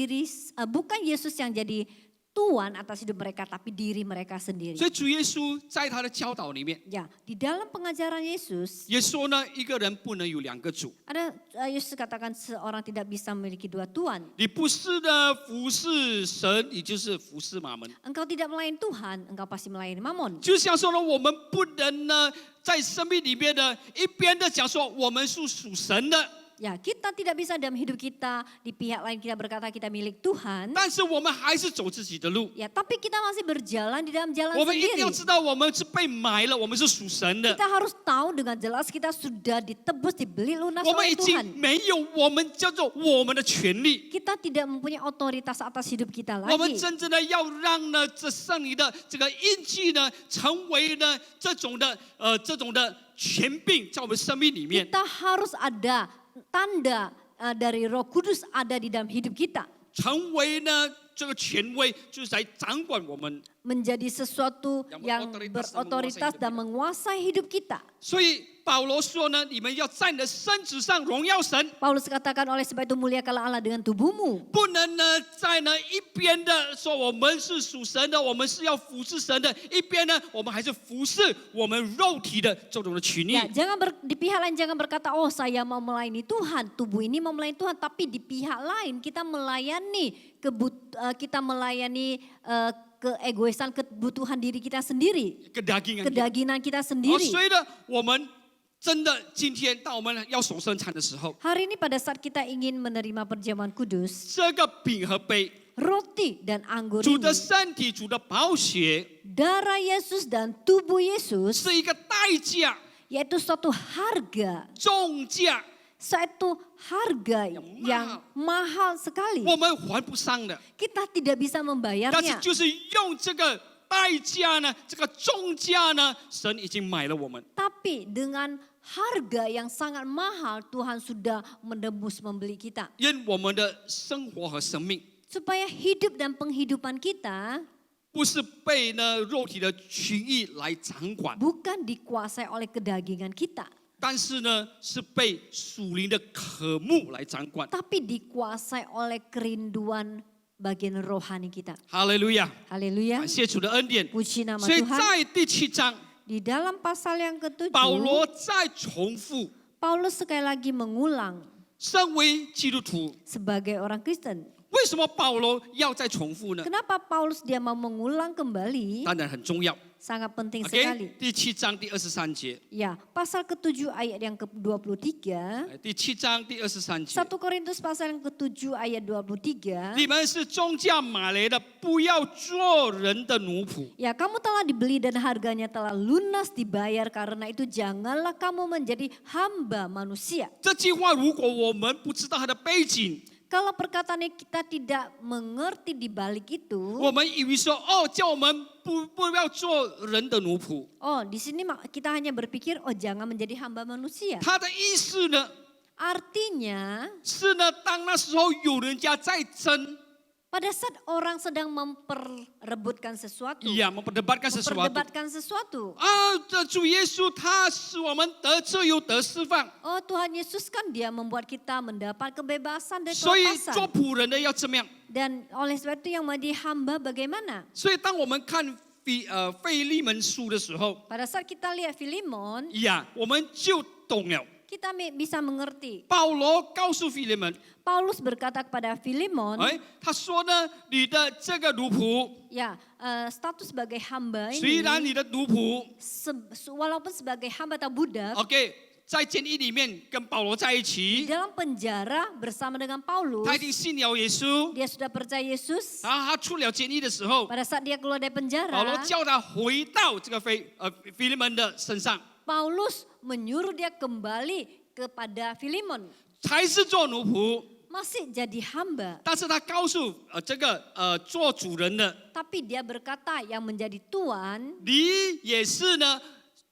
Yesus yang jadi Tuhan atas hidup mereka, tapi diri mereka sendiri. 所以主耶稣在他的教导里面， Ya, di dalam pengajaran Yesus 也说呢，一个人不能有两个主。 ada Yesus katakan seorang tidak bisa memiliki dua tuan. 你不是呢服侍神，你就是服侍马门。 Engkau tidak melayani Tuhan, engkau pasti melayani Mamon. 就像说呢，我们不能呢在生命里面呢一边的讲说我们是属神的， Ya, kita tidak bisa dalam hidup kita di pihak lain kita berkata kita milik Tuhan. 但是我们还是走自己的路。 Ya, tapi kita masih berjalan di dalam jalan 我们一定 sendiri. 要知道，我们是被买了，我们是属神的。 Kita harus tahu dengan jelas kita sudah ditebus, dibeli lunas 我们 oleh 已经 Tuhan. 没有我们叫做我们的权利。 Kita tidak mempunyai otoritas atas hidup kita 我们 lagi. 真正的要让呢这圣灵的这个印记呢，成为呢这种的权柄在我们生命里面。 Kita harus ada tanda dari Roh Kudus ada di dalam hidup kita. 成为呢这个权威，就是来掌管我们。 Menjadi sesuatu Yang yang berotoritas berotoritas dan dan menguasai hidup kita. 所以保罗说呢，你们要在你的身子上荣耀神， Paulus katakan oleh sebab itu muliakanlah Allah dengan tubuhmu. 不能呢在呢一边的说我们是属神的，我们是要服侍神的，一边呢我们还是服侍我们肉体的这种的权利。 Ya, di pihak lain jangan berkata, oh saya mau melayani Tuhan, tubuh ini mau melayani Tuhan, tapi di pihak lain kita melayani keegoisan, kebutuhan diri kita sendiri, kedagingan. kedagingan kita 哦， sendiri. 所以呢，我们真的今天当我们要守生产的时候， Hari ini pada saat kita ingin menerima perjamuan kudus, 这个饼和杯， roti dan anggur 主的 ini, 身体、主的宝血， darah Yesus dan tubuh Yesus, 是一个代价、 yaitu suatu harga, 重价， suatu harga yang mahal sekali. 我们还不上的。 Kita tidak bisa 但是 membayarnya. 就是用这个代价呢，这个重价呢，神已经买了我们。 Tapi dengan harga yang sangat mahal Tuhan sudah menebus membeli kita. 因我们的生活和生命 Supaya hidup dan penghidupan kita 不是被呢肉体的情欲来掌管， bukan dikuasai oleh kedagingan kita. 但是呢是被属灵的渴慕来掌管。 Tapi dikuasai oleh kerinduan bagian rohani kita. 哈利路亚！ Haleluya. 感谢主的恩典。 Puji nama 所以 Tuhan. 在第7章， Di dalam pasal yang 保 ke-7, 罗再重复， Paulus sekali lagi mengulang 身为基督徒， sebagai orang Kristen. 为什么保罗要再重复呢？ Kenapa Paulus dia mau mengulang kembali? 当然很重要。 Sangat penting sekali. OK， 第7章第23节， Ya, pasal ke-7 ayat yang ke-23. 第7章第23节， 1 Korintus pasal yang ke-7 ayat 23. 你们是重价买来的，不要做人的奴仆。 Ya, kamu telah dibeli dan harganya telah lunas dibayar, karena itu janganlah kamu menjadi hamba manusia. 这句话如果我们不知道它的背景， Kalau perkataannya kita tidak mengerti di balik itu, 我们以为说哦，叫我们不要做人的奴仆。 oh di sini kita hanya berpikir, oh jangan menjadi hamba manusia. 他的意思呢， Artinya, 是呢，当那时候有人家在争， pada saat orang sedang memperebutkan sesuatu, memperdebatkan sesuatu， memperdebatkan sesuatu. 这主耶稣他使我们得自由得释放， Oh Tuhan Yesus kan dia membuat kita mendapat kebebasan dan 所以做 kelepasan. 仆人的要怎么样？ Dan oleh sebab itu yang menjadi hamba bagaimana? 所以当我们看腓利门书的时候， Pada saat kita lihat Filemon, 我们就懂了。 kita bisa mengerti. 保罗告诉腓利门， Paulus berkata kepada Filemon, 他说呢，你的这个奴仆， ya status sebagai hamba 虽然 ini, 你的奴仆 walaupun sebagai hamba atau budak, ，OK，在监狱里面跟保罗在一 di 起， dalam penjara bersama dengan Paulus, 他已经信了耶稣， dia sudah percaya Yesus. 然后他出了监狱的时候， Pada saat dia keluar dari 保罗 penjara, 叫他回到这个腓利门的身上， Paulus menyuruh dia kembali kepada Filemon, 还是做奴仆， masih jadi hamba. 但是他告诉这个做主人的， Tapi dia berkata yang menjadi tuan, 你也是呢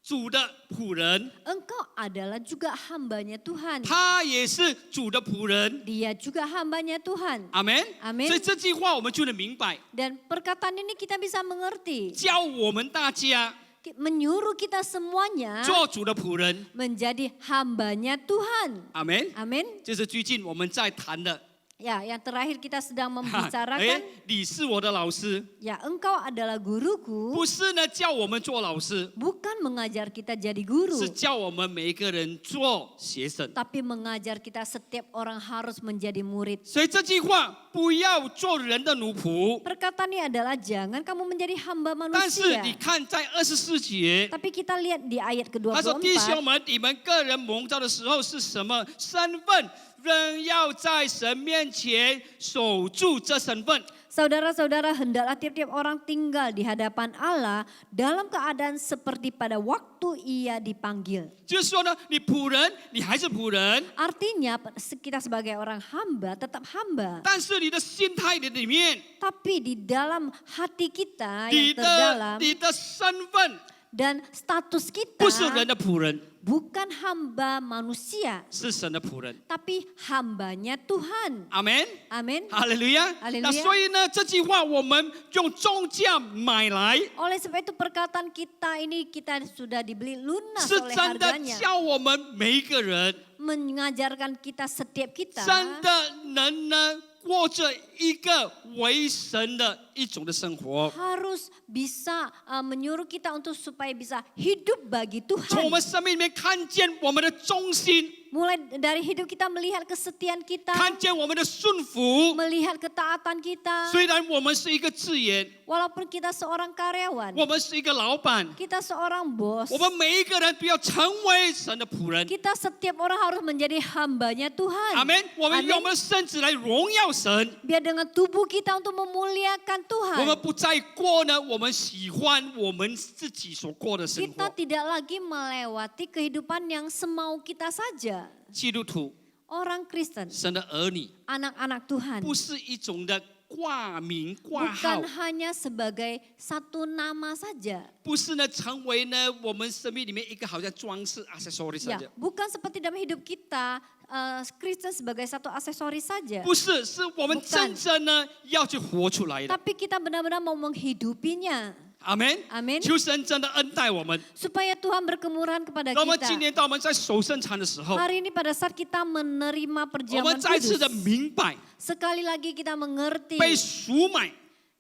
主的仆人， engkau adalah juga hambanya Tuhan. 他也是主的仆人， Dia juga hambanya Tuhan. 阿门。 Amin. 所以这句话我们就能明白， Dan perkataan ini kita bisa mengerti. 教我们大家 Menyuruh kita semuanya 做主的仆人， menjadi hambanya Tuhan. 阿门。 Amin. 这是最近我们在谈的， Ya, yang terakhir kita sedang 哎 membicarakan, 你是我的老师， ya engkau adalah guruku, 不是呢叫我们做老师， bukan mengajar kita jadi guru, 是叫我们每一个人做学生。 tapi mengajar kita setiap orang harus menjadi murid. 所以这句话不要做人的奴仆， Perkataan ini adalah jangan kamu menjadi hamba 但是 manusia. 你看在24节， Tapi kita lihat di ayat 他说：“弟兄 ke-24, 们，你们个人蒙召的时候是什么身份？仍要在神面前守住这身份。 saudara-saudara, hendaklah tiap-tiap orang tinggal di hadapan Allah dalam keadaan seperti pada waktu ia dipanggil. ”就是说呢，你仆人，你还是仆人， Artinya kita sebagai orang hamba tetap hamba. 但是你的心态的里面， Tapi di dalam hati kita 你 yang 的 terdalam 你的身份 dan status 不是人 kita 的仆人， bukan hamba manusia, 是神的仆人。 tapi hambanya Tuhan. 阿门， Amin. 哈利路亚。 Haleluya 那所以呢，这句话我们用重价买来， Oleh sebab itu perkataan kita ini kita sudah dibeli lunas 是 oleh 真的 harganya. 教我们每一个人 Mengajarkan kita setiap kita 真的能呢过着一个为神的一种的生活。 harus bisa menyuruh kita untuk supaya bisa hidup bagi 从我 Tuhan. 们生命里面看见我们的忠心， Mulai dari hidup kita melihat kesetiaan kita, 看见我们的顺服。 melihat ketaatan kita. 虽然我们是一个职员， Walaupun kita seorang karyawan, 我们是一个老板， kita seorang bos, 我们每一个人都要成为神的仆人。 kita setiap orang harus menjadi hambanya Tuhan. 阿门。我们 Amin. 用我们的身子来荣耀神， Biar dengan tubuh kita untuk memuliakan 我们 Tuhan. 不再过呢我们喜欢我们自己所过的生 Kita 活。 tidak lagi melewati kehidupan yang semau kita saja. 基督徒， Orang Kristen, 神的儿女， anak-anak Tuhan, 不是一种的挂名挂号 bukan，hanya sebagai satu nama saja. 不是呢成为呢我们生命里面一个好像装饰 accessory Ya, saja， bukan seperti dalam hidup kita Kristen sebagai satu aksesoris saja. 不是，是我们 Bukan. 真正呢要去活出来的。 Tapi kita benar-benar mau menghidupinya. 阿门， Amin. 求神真的恩待我们。 Supaya Tuhan berkemurahan kepada 那么今 kita. 年当我们在守圣餐的时候， Hari ini pada saat kita menerima 我 perjamuan 们再次 kudus, 的明白， sekali lagi kita mengerti, 被赎买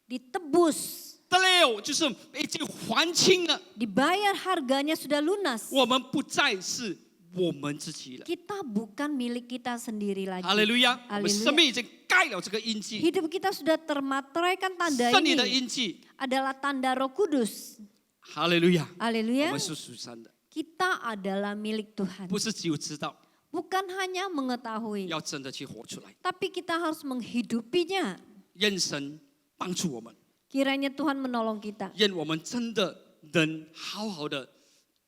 ditebus, 得了，就是已经还清了， dibayar harganya sudah lunas. 我们不再是我们自己了。 Kita bukan milik kita sendiri lagi. 哈利路亚，我们 Haleluya. 生命已经盖了这个印记， Hidup kita sudah termateraikan tanda 圣灵的 ini 印记。 adalah tanda Roh Kudus. 哈利路亚！我 Haleluya. 们是属神的， Kita adalah milik Tuhan. 不是只有知道， Bukan hanya mengetahui, 要真的去活出来。 tapi kita harus menghidupinya. 愿神帮助我们， Kiranya Tuhan menolong kita. 愿我们真的能好好的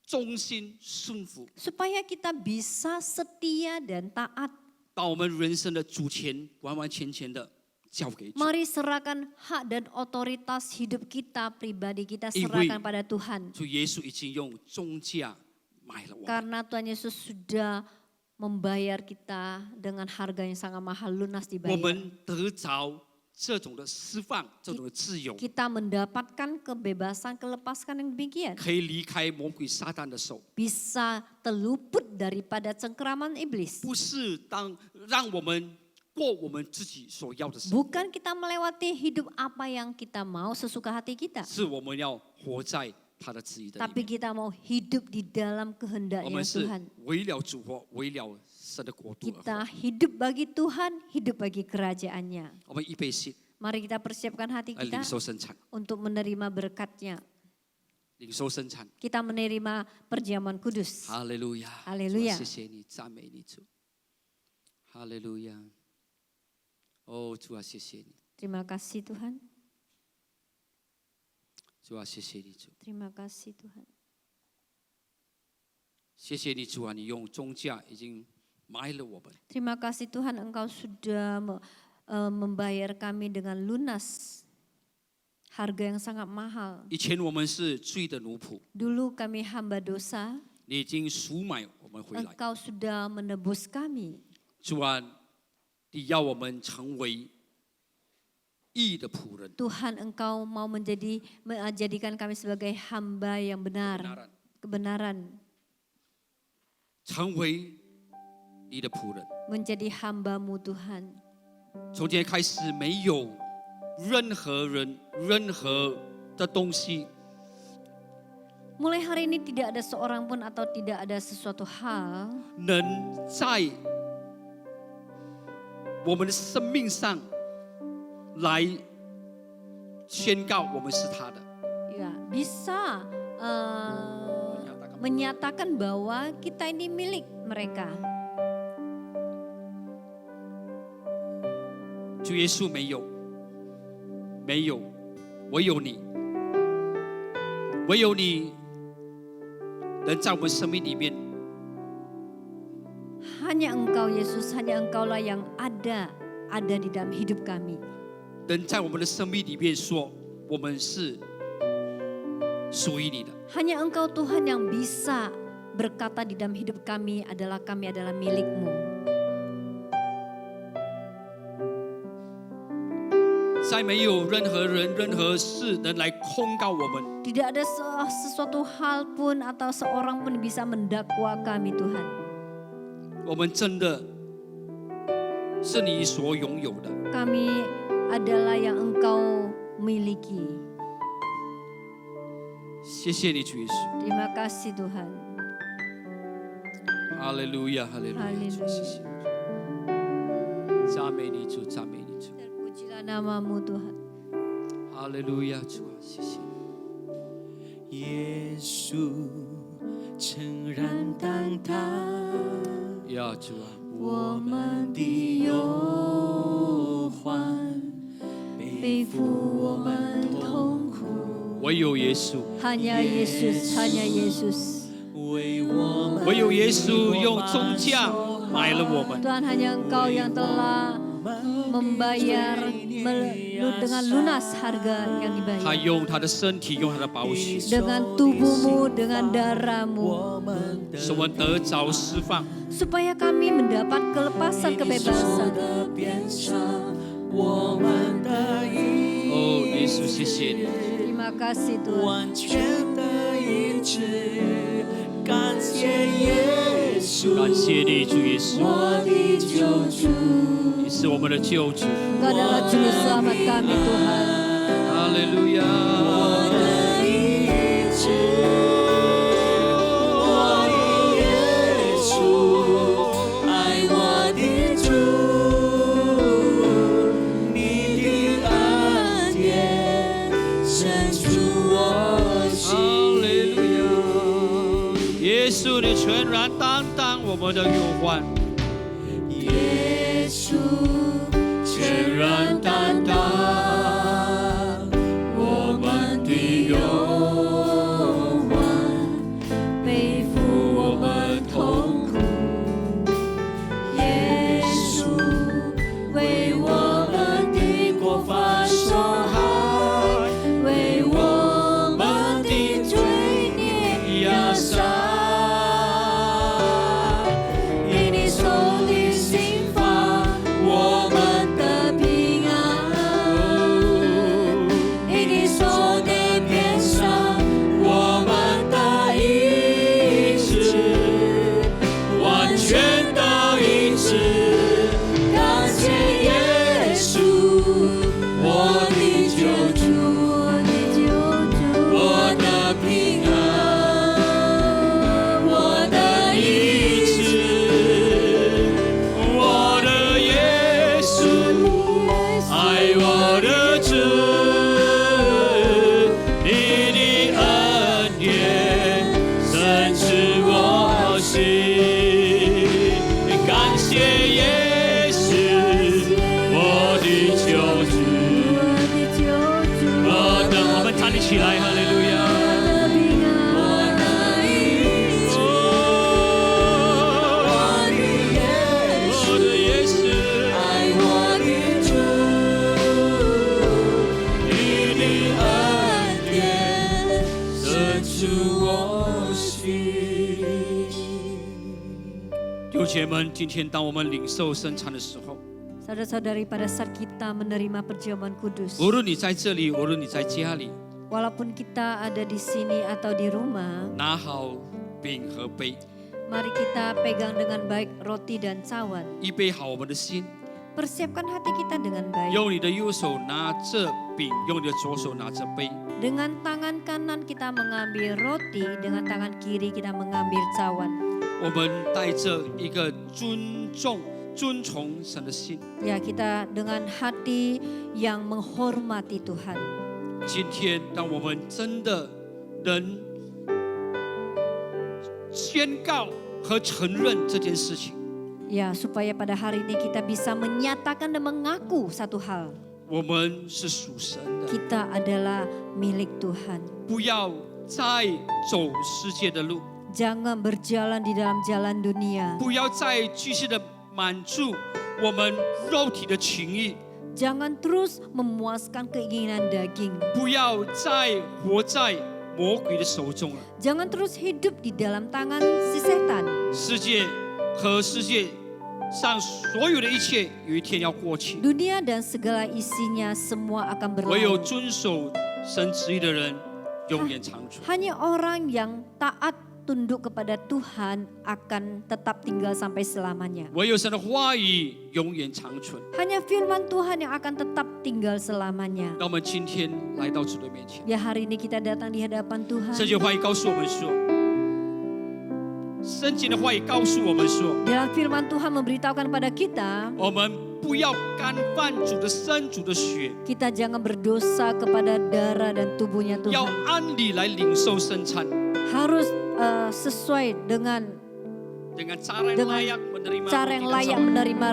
忠心顺服， Supaya kita bisa setia dan taat. 把我们人生的主权完完全全的交给主。 Mari serahkan hak dan otoritas hidup kita, pribadi kita Iwi. serahkan pada Tuhan. 主耶稣已经用重价买了我们， Karena Tuhan Yesus sudah membayar kita dengan harga yang sangat mahal, lunas 我 dibayar. 们得着这种的释放，这种的自由， Kita mendapatkan kebebasan, kelepaskan yang demikian. 可以离开魔鬼撒旦的手， Bisa terluput daripada cengkeraman iblis. 不是让我们过我们自己所要的生活， Bukan kita melewati hidup apa yang kita mau sesuka hati kita. 是我们要活在他的旨意的里 Tapi 面。 kita mau hidup di dalam 我 kehendaknya 们是 Tuhan. 为了主活，为了神的国度而 Kita 活。 hidup bagi Tuhan, hidup bagi kerajaannya. 我们预备心 Mari kita persiapkan hati 来 kita 领受生产， untuk menerima berkat-Nya. 领受生产。 Kita menerima perjamuan kudus. 哈利路亚， 哈利路亚主啊谢谢你，赞美你主。哈利路亚。哦，主啊，谢谢你， Terima kasih Tuhan. 主啊，谢谢你主， Terima kasih Tuhan. 谢谢你主啊，你用重价已经买了我们。 Terima kasih Tuhan Engkau sudah membayar kami dengan lunas. Harga yang sangat mahal. 以前我们是罪的奴仆， Dulu kami hamba dosa, 你已经赎买我们回来。 Engkau sudah menebus kami. 主啊，你要我们成为义的仆人， Tuhan Engkau mau menjadikan kami sebagai hamba yang benar. Kebenaran. 成为你的仆人。 Menjadi hamba-Mu Tuhan. 从今天开始，没有任何人、任何的东西 Mulai hari ini tidak ada seorang pun atau tidak ada sesuatu hal 能在我们的生命上来宣告我们是他的。 ya bisa menyatakan bahwa kita ini milik mereka. 主耶稣没有，没有，唯有你，唯有你能在我们生命里面 Hanya Engkau Yesus, hanya Engkaulah yang ada di dalam hidup kami. 能在我们的生命里面说，我们是属于你的。 Hanya Engkau Tuhan yang bisa berkata di dalam hidup kami adalah milik-Mu. 再没有任何人、任何事能来控告我们。 Tidak ada sesuatu hal pun atau seorang pun bisa mendakwa kami Tuhan. 我们真的是你所拥有的。 Kami adalah yang Engkau miliki. 谢谢你，主耶稣。 Terima kasih Tuhan. 哈利路亚，哈利路亚， Haleluya. 主谢谢你。赞美你，主，赞美你，主。 Terpujilah nama-Mu Tuhan. 哈利路亚，主啊，谢谢你。耶稣诚然当他呀，主啊，我们的忧患，背负我们痛苦，唯有耶稣， Hanya Yesus, hanya Yesus. 为我们唯有耶稣用重价买了我们。 Tuhan hanya Engkau yang telah membayar dengan lunas harga yang 他 dibayar. 用他的身体，用他的宝血， Dengan tubuh-Mu, dengan darah-Mu. 使我们得着释放。 Supaya kami mendapat kelepasan, kebebasan. 边上我们的意哦，耶稣，谢谢你。 Terima kasih Tuhan. 完全的医治，感谢耶稣， 感谢你，主耶稣， 我的救主， 你是我们的救主。 Engkau adalah juru selamat kami Tuhan. 哈利路亚。 我的医治，我的耶稣，爱我的主，深处我心。哈利路亚！耶稣，你全然担当我们的忧患，耶稣全然担当我们的忧患，背负我们痛苦。耶稣为我们的过犯受害，为我们的罪孽压伤。因你受的刑罚，我们得平安；因你受的鞭伤，我们得医治，完全的医治。感谢耶稣，我的救主，我的平安，我的医治。我的耶稣，爱我的主，你的恩典深知我心。感谢耶稣，我的救主。我们站立起来，哈利路亚！我的耶稣，爱我的主，你的恩典深处我心。弟兄姐妹们，今天当我们领受圣餐的时候， Saudara-saudari, pada saat kita menerima perjamuan kudus, 无论你在这里，无论你在家里， walaupun kita ada di sini atau di rumah, 拿好饼和杯， mari kita pegang dengan baik roti dan cawan. 预备好我们的心， Persiapkan hati kita dengan baik. 用你的右手拿着饼，用你的左手拿着杯， Dengan tangan kanan kita mengambil roti, dengan tangan kiri kita mengambil cawan. 我们带着一个尊重、尊崇神的心。 Ya, kita dengan hati yang menghormati Tuhan. 今天，当我们真的能宣告和承认这件事情， Ya, supaya pada hari ini kita bisa menyatakan dan mengaku satu hal. 我们是属神的， Kita adalah milik Tuhan. 不要再走世界的路， Jangan berjalan di dalam jalan dunia. 不要再继续的满足我们肉体的情欲， Jangan terus memuaskan keinginan daging. 不要再活在魔鬼的手中了。 Jangan terus hidup di dalam tangan si setan. 世界和世界上所有的一切，有一天要过去。 Dunia dan segala isinya semua akan 唯有 berlalu. 遵守神旨意的人，永远长存。 Hanya orang yang taat tunduk kepada Tuhan akan tetap tinggal sampai selamanya. 唯有神的话语永远长存。 Hanya firman Tuhan yang akan tetap tinggal selamanya. 让我们今天来到主的面前， Ya, hari ini kita datang di hadapan 圣 Tuhan. 经话语告诉我们说，圣经的话语告诉我们说， Dalam firman Tuhan memberitahukan kepada kita, 我们不要干犯主的身、主的血， kita jangan berdosa kepada darah dan tubuhnya 要 Tuhan. 按理来领受圣餐， Harus sesuai dengan dengan cara yang layak menerima cara yang roti dan layak cawan. menerima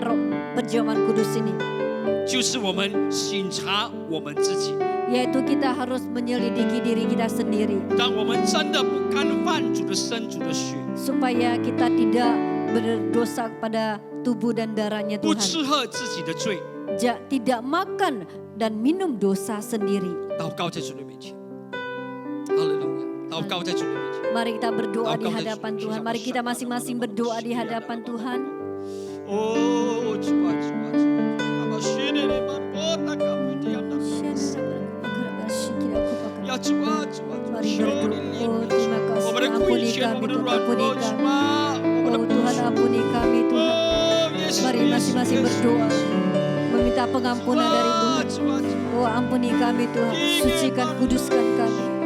perjamuan kudus ini. 就是我们省察我们自己。 Yaitu kita harus menyelidiki diri kita sendiri. 当我们真的不干犯主的身、主的血， Supaya kita tidak berdosa kepada tubuh dan darahnya 不 Tuhan. 吃喝自己的罪， Tidak makan dan minum dosa sendiri. 祷告在主的面前。哈利路亚！祷告在主的面前。 Mari kita berdoa di hadapan Tuhan. Mari kita masing-masing berdoa di hadapan Tuhan. 哦，主啊，主啊，主啊！阿爸，谢你的把我打开不一样的。呀，主啊，主啊，主啊， Mari 求你 berdoa. 怜 Oh, 悯 terima 我 kasih. 们的亏 Ampuni 欠，我 kami 们的 Tuhan. 软 Ampuni 弱，主 kami. 啊，我们的 Oh 不 Tuhan, 足。 ampuni kami Tuhan. 哦，耶稣， Mari 耶稣， masing-masing 耶稣。 berdoa. Meminta pengampunan dari 啊， Tuhan. 主啊，主啊！ Oh, ampuni kami Tuhan. Sucikan, kuduskan kami.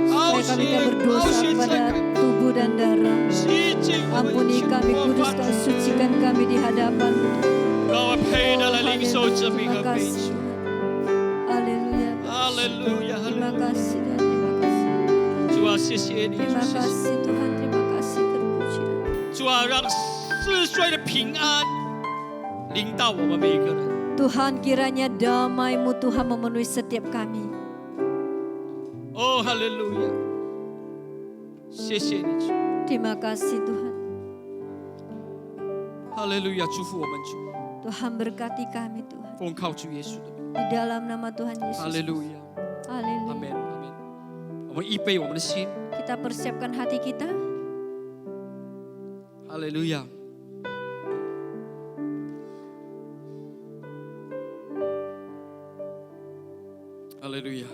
好 Supaya kami 血， tak 好 berdosa 血遮 kepada 盖， tubuh dan darah. 洗净我们 Ampuni 一切 kami, 过犯 kuduskan, sucikan kami di hadapan. 让我配得来领受这饼和 Terima 杯 kasih 酒。 Tuhan. Haleluya. 哈利路亚，哈利路 Terima kasih Tuhan, terima kasih. 主啊，谢谢你， Terima 主谢谢 kasih Tuhan, terima kasih terpuji. 主啊，让四岁的平安临到我们每一个人。 Tuhan, kiranya damai-Mu Tuhan memenuhi setiap kami. 哦，哈利路亚！谢谢你，主， Terima kasih Tuhan. 哈利路亚！祝福我们主， Tuhan berkati kami Tuhan. 奉靠主耶稣的名， Di dalam nama Tuhan 哈 Yesus. 利路亚，阿 Haleluya. 门，阿门。我们预备我们的心， Kita persiapkan hati kita. 哈利路亚。哈利路亚！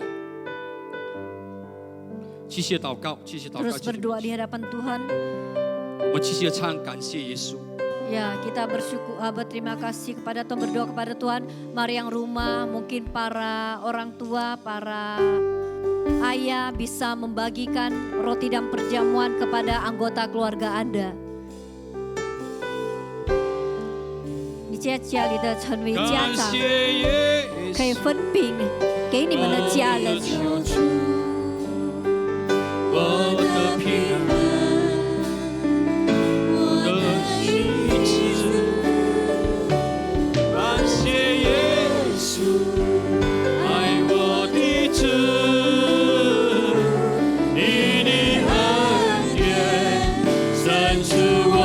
继续祷告，继续祷告， Terus 继续 berdoa di hadapan Tuhan. 我们继续唱感谢耶稣。 Ya, kita berterima kasih kepada Tuhan, berdoa kepada Tuhan. Mari yang rumah, mungkin para orang tua, para ayah bisa membagikan roti dan perjamuan kepada anggota keluarga Anda. 你家家里的成为家长，可以分饼给你们的家人。 我的平安，我的医治，感谢耶稣，爱我的主，你的恩典深植我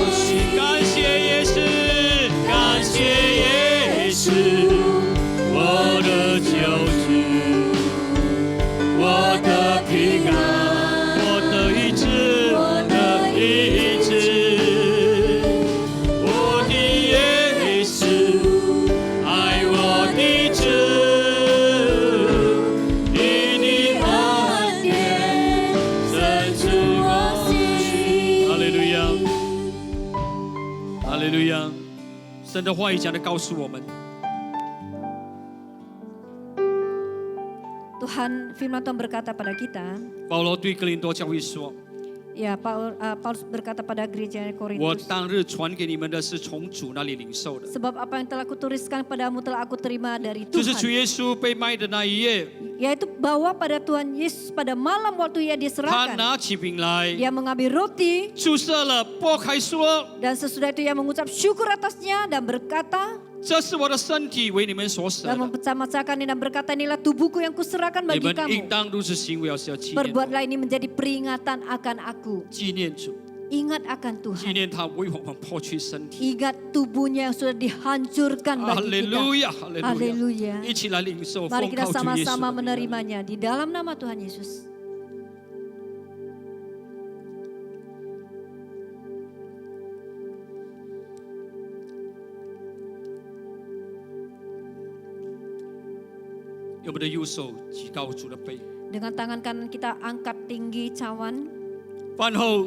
心。感谢耶稣，感谢耶稣，我的救主，我的平安。 神的话语讲的告诉我们， Tuhan, firman Tuhan berkata pada kita, 保罗对哥林多教会说 ya Paulus berkata pada gereja 我 Korintus, 当日传给你们的是从主那里领受的， sebab apa yang telah kutuliskan padamu telah aku terima dari 就是主 Tuhan, 耶稣被卖的那一夜， yaitu bahwa pada Tuhan Yesus pada malam waktu ia 他 diserahkan, 拿起饼来， dia mengambil roti 注射了，剥开说 dan sesudah itu ia mengucap syukur atasnya dan berkata, 这是我的身体，为你们所舍 dan 的， memecah-mecahkan dan berkata, inilah tubuhku yang kuserahkan 你 bagi 们应 kamu. 当如此行为，是要纪念我， Perbuatlah ini menjadi peringatan akan aku. 纪念主， Ingat akan 纪 Tuhan. 念他为我们破去身体。 Ingat tubuhnya yang sudah dihancurkan 哈 bagi 利 kita. 路亚，哈利路亚！ Haleluya. 一起来领受， Mari 奉 kita 靠主耶稣 sama-sama 的名。 menerimanya di dalam nama Tuhan Yesus. Yang 我们的右手举高主的杯， Dengan tangan kanan kita angkat tinggi cawan. 饭后，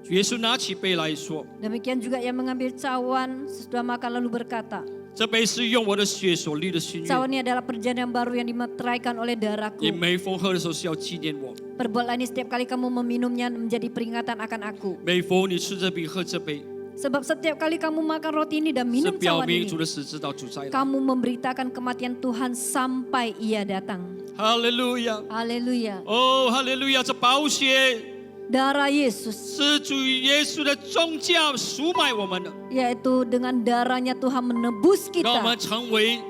主耶稣拿起杯来说 Demikian juga ia mengambil cawan sesudah makan lalu berkata, 这杯是用我的血所立的新约， cawan ini adalah perjanjian baru yang dimeteraikan oleh 你 darahku. 每逢喝的时候是要纪念我， Perbuatlah ini setiap kali kamu meminumnya menjadi peringatan akan aku. 每逢你吃这饼喝这杯， Sebab setiap kali kamu makan roti ini dan 是 minum 表 cawan 明 ini, 主的死知道主再来。 kamu memberitakan kematian Tuhan sampai ia datang. 哈利路亚！ Haleluya. 哦，哈利路亚！这宝血 Darah Yesus, 是主耶稣的重价赎买我们的， yaitu dengan darahnya Tuhan menebus 让我 kita 们成为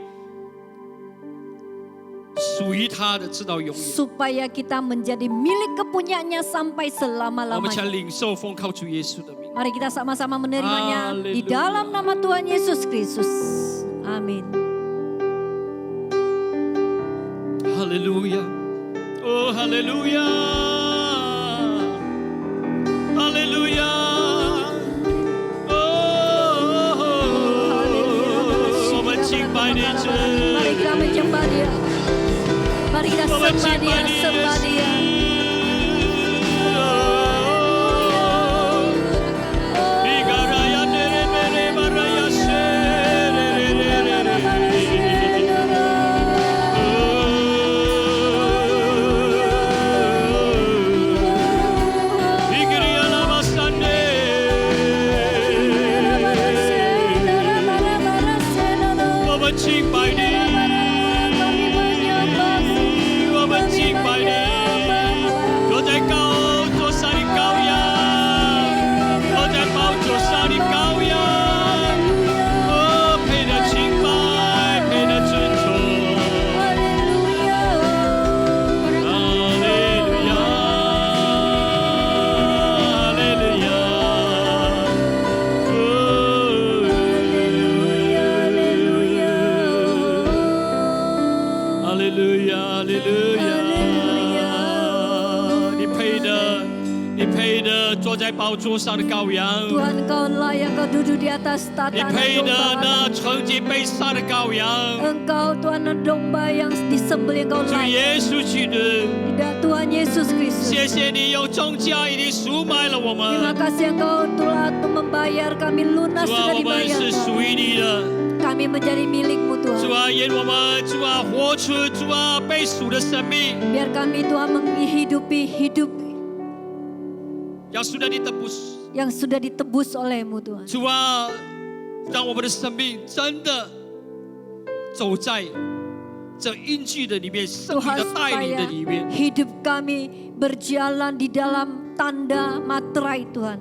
属于他的，直到永远。 supaya kita menjadi milik kepunyaannya sampai 我们将 selama-lamanya. 领受奉靠主耶稣的名。 Mari kita sama-sama menerimanya di Haleluya. dalam nama Tuhan Yesus Kristus. Amin. 哈利路亚！哦，哈利路亚！哈利路亚！哦，我们敬拜你主， Mari kita menyembah Dia. Mari kita 我们 sembah 敬 Dia, 拜你耶 sembah Dia. 稣。比嘎拉呀，勒勒勒勒巴拉呀，谢勒勒勒勒勒。我们敬拜你。哈利路亚，哈利路亚，你配的，你配的，坐在宝座上的羔羊， Tuhan Engkau layak kau duduk di atas 你 tatanan 配的 domba 那曾经被杀的羔羊， Engkau Tuhan domba yang disembelih Engkau 主 layak 耶稣基督， Tidak Tuhan Yesus Kristus 谢谢你用重价已经赎买了我 Terima 们， kasih Engkau telah membayar kami lunas 主啊， sudah 我们是 dibayar 属于你的。 Kami menjadi milik-Mu 主 Tuhan 啊，愿我们主啊活出主啊被赎的生命， Biar kami Tuhan menghidupi hidup 要赎的你的不是。 yang sudah ditebus oleh-Mu Tuhan 主啊，让我们的生命真的走在这应许的里面，圣灵 Tuhan 的带领的 supaya 里面， hidup kami berjalan di dalam tanda materai Tuhan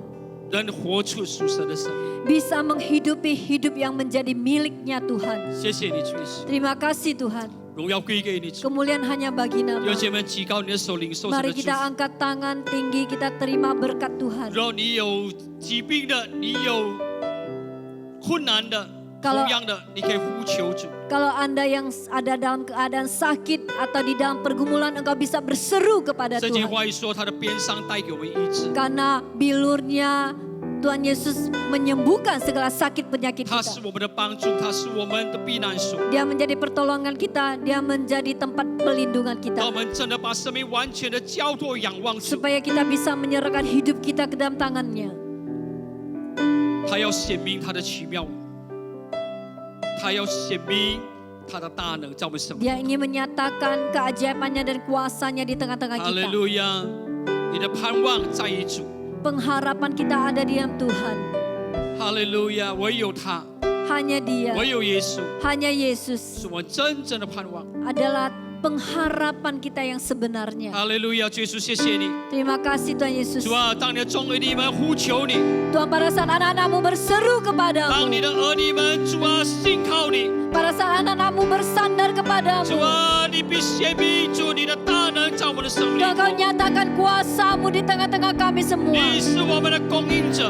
能活出属神的生命。 Bisa menghidupi hidup yang menjadi miliknya Tuhan 谢谢你，主耶稣， Terima kasih Tuhan 荣耀归给你。主， Kemuliaan hanya bagi 弟 nama 兄姐妹，举高你的手，领受神 Mari 的祝 kita 福。 angkat tangan tinggi, kita terima berkat Tuhan. 如果你有疾病的，你有困难的， Kalau- 同样的，你可以呼求主。 Kalau Anda yang ada dalam keadaan sakit atau di dalam pergumulan, engkau bisa berseru kepada 圣经 Tuhan. 话语说，他的鞭伤带给我们医治， Karena bilurnya Tuhan Yesus menyembuhkan segala sakit penyakit 他是 kita. 我们的帮助，他是我们的避难所。 Dia menjadi pertolongan kita, dia menjadi tempat pelindungan 让我 kita. 们真的把生命完全的交托仰望主， Supaya kita bisa menyerahkan hidup kita ke dalam tangannya. 他要显明他的奇妙，他要显明他的大能在我们生命。 Dia ingin menyatakan keajaibannya dan kuasanya di tengah-tengah 哈利 kita. 路亚！你的盼望在于主， Pengharapan kita ada di dalam Tuhan. 哈利路亚！唯有他， Hanya dia, 唯有耶稣， hanya Yesus 是我们真正的盼望。 adalah pengharapan kita yang sebenarnya. 哈利路亚！主耶稣，谢谢你， Terima kasih Tuhan Yesus. 主啊，当你的众儿女们呼求你， Tuhan pada saat anak-anakmu berseru 当 kepadamu. 你的儿女们，主啊，信靠你， Pada saat anak-anakmu bersandar 主 kepadamu. 啊，你必显明主你的大能在我们的生命 Tuhan kau 中。 nyatakan kuasamu di tengah-tengah kami semua. 你是我们的供应者，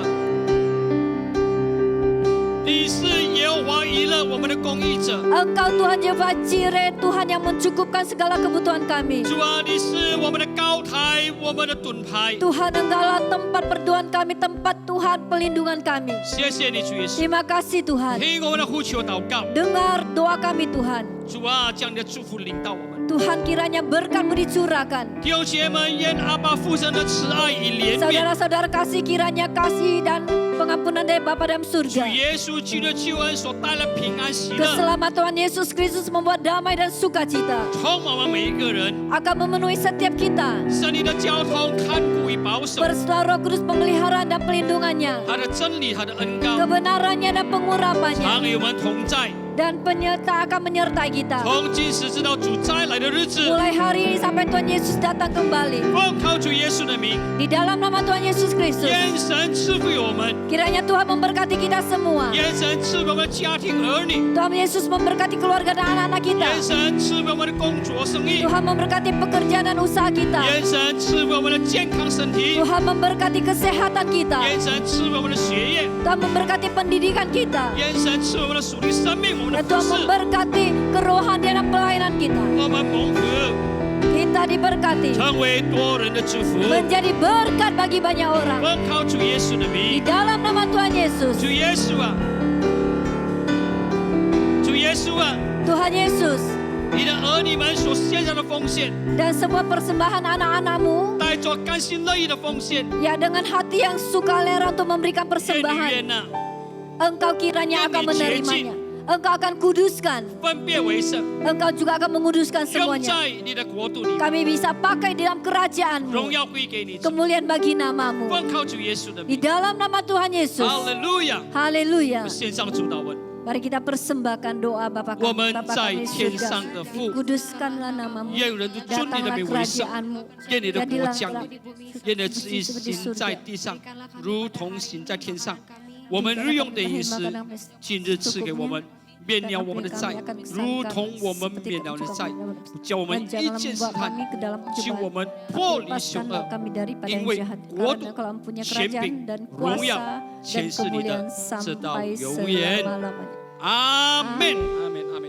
你是耶和华以勒我们的供应者。 Engkau Tuhan Jehovah Jireh, Tuhan yang mencukupkan segala kebutuhan kami. 主啊，你是我们的高台，我们的盾牌。 Tuhan Engkaulah tempat perdoaan kami, tempat Tuhan pelindungan kami. 谢谢你，主耶稣， Terima kasih Tuhan. 听我们的呼求祷告。 Dengar doa kami Tuhan. 主啊，将你的祝福领到我们。 Tuhan kiranya berkat-Mu dicurahkan. 弟兄姐妹，愿阿爸父神的慈爱与怜悯， Saudara-saudara kasih kiranya kasih dan pengampunan dari Bapa dalam 主 surga. 耶稣基督的救恩所带来平安喜乐， Keselamatan Tuhan Yesus Kristus membuat damai dan sukacita. 充满我们每一个人。 Akan memenuhi setiap kita. 神你的交通看顾与保守， Berserta Roh Kudus pemeliharaan dan pelindungannya. 他的真理，他的恩膏， Kebenarannya dan pengurapannya. 常与我们同在。 Dan penyerta akan menyertai kita. 从今时直到主再来的日子， Mulai hari ini sampai Tuhan Yesus datang kembali. 奉靠主耶稣的名， Di dalam nama Tuhan Yesus Kristus. 愿神赐福于我们， Kiranya Tuhan memberkati kita semua. 愿神赐福我们家庭儿女， Tuhan Yesus memberkati keluarga dan anak-anak kita. 愿神赐福我们的工作生意， Tuhan memberkati pekerjaan dan usaha kita. 愿神赐福我们的健康身体， Tuhan memberkati kesehatan kita. 愿神赐福我们的学业， Tuhan memberkati pendidikan kita. 愿神赐福我们的属灵生命，我们 Dan 的 Tuhan 服饰， memberkati kerohanian dan pelayanan kita. 我们蒙福， Kita diberkati. 成为多人的祝福。 Menjadi berkat bagi banyak orang. 奉靠主耶稣的 Di 名， dalam nama Tuhan Yesus. 主耶稣啊，主耶稣啊， Tuhan Yesus. 你的儿女们所献上的奉献， Dan semua persembahan anak-anakmu. 带着甘心乐意的奉献， Ya dengan hati yang sukarela untuk memberikan 愿你 persembahan. 悦纳， Engkau kiranya akan menerimanya. Engkau akan kuduskan. 分别为圣， Engkau juga akan menguduskan 用 semuanya. 在你的国度里， Kami bisa pakai di dalam 荣 kerajaanmu. 耀归给你。 Kemuliaan bagi namamu. 奉靠主耶稣的 Di 名， dalam nama Tuhan Yesus. 哈利路亚！ Haleluya. 献上主祷文， Mari kita persembahkan doa Bapa 我 kami, 们 Bapa 在 kami 天 surga. 上的父， Dikuduskanlah namamu. 愿人都尊你的 Datanglah 名为圣， kerajaanmu. 愿你的国 Jadilah 降临，愿你的旨意行在地上，如同行在天上。我们日用的饮食，今日赐给我们，免了我们的债，如同我们免了你的债，叫我们 Dan 一 janganlah 见试 membawa 探， kami ke dalam 救我 pencobaan. 们脱离凶 Lepaskanlah 恶。 kami daripada 因 yang 为 jahat. 国度 Karena Kau mempunyai 权 kerajaan 柄 dan 荣耀 kuasa 全 dan 是你的 kemuliaan 直到 sampai 永远 selama-lamanya. 阿门，阿门，阿门。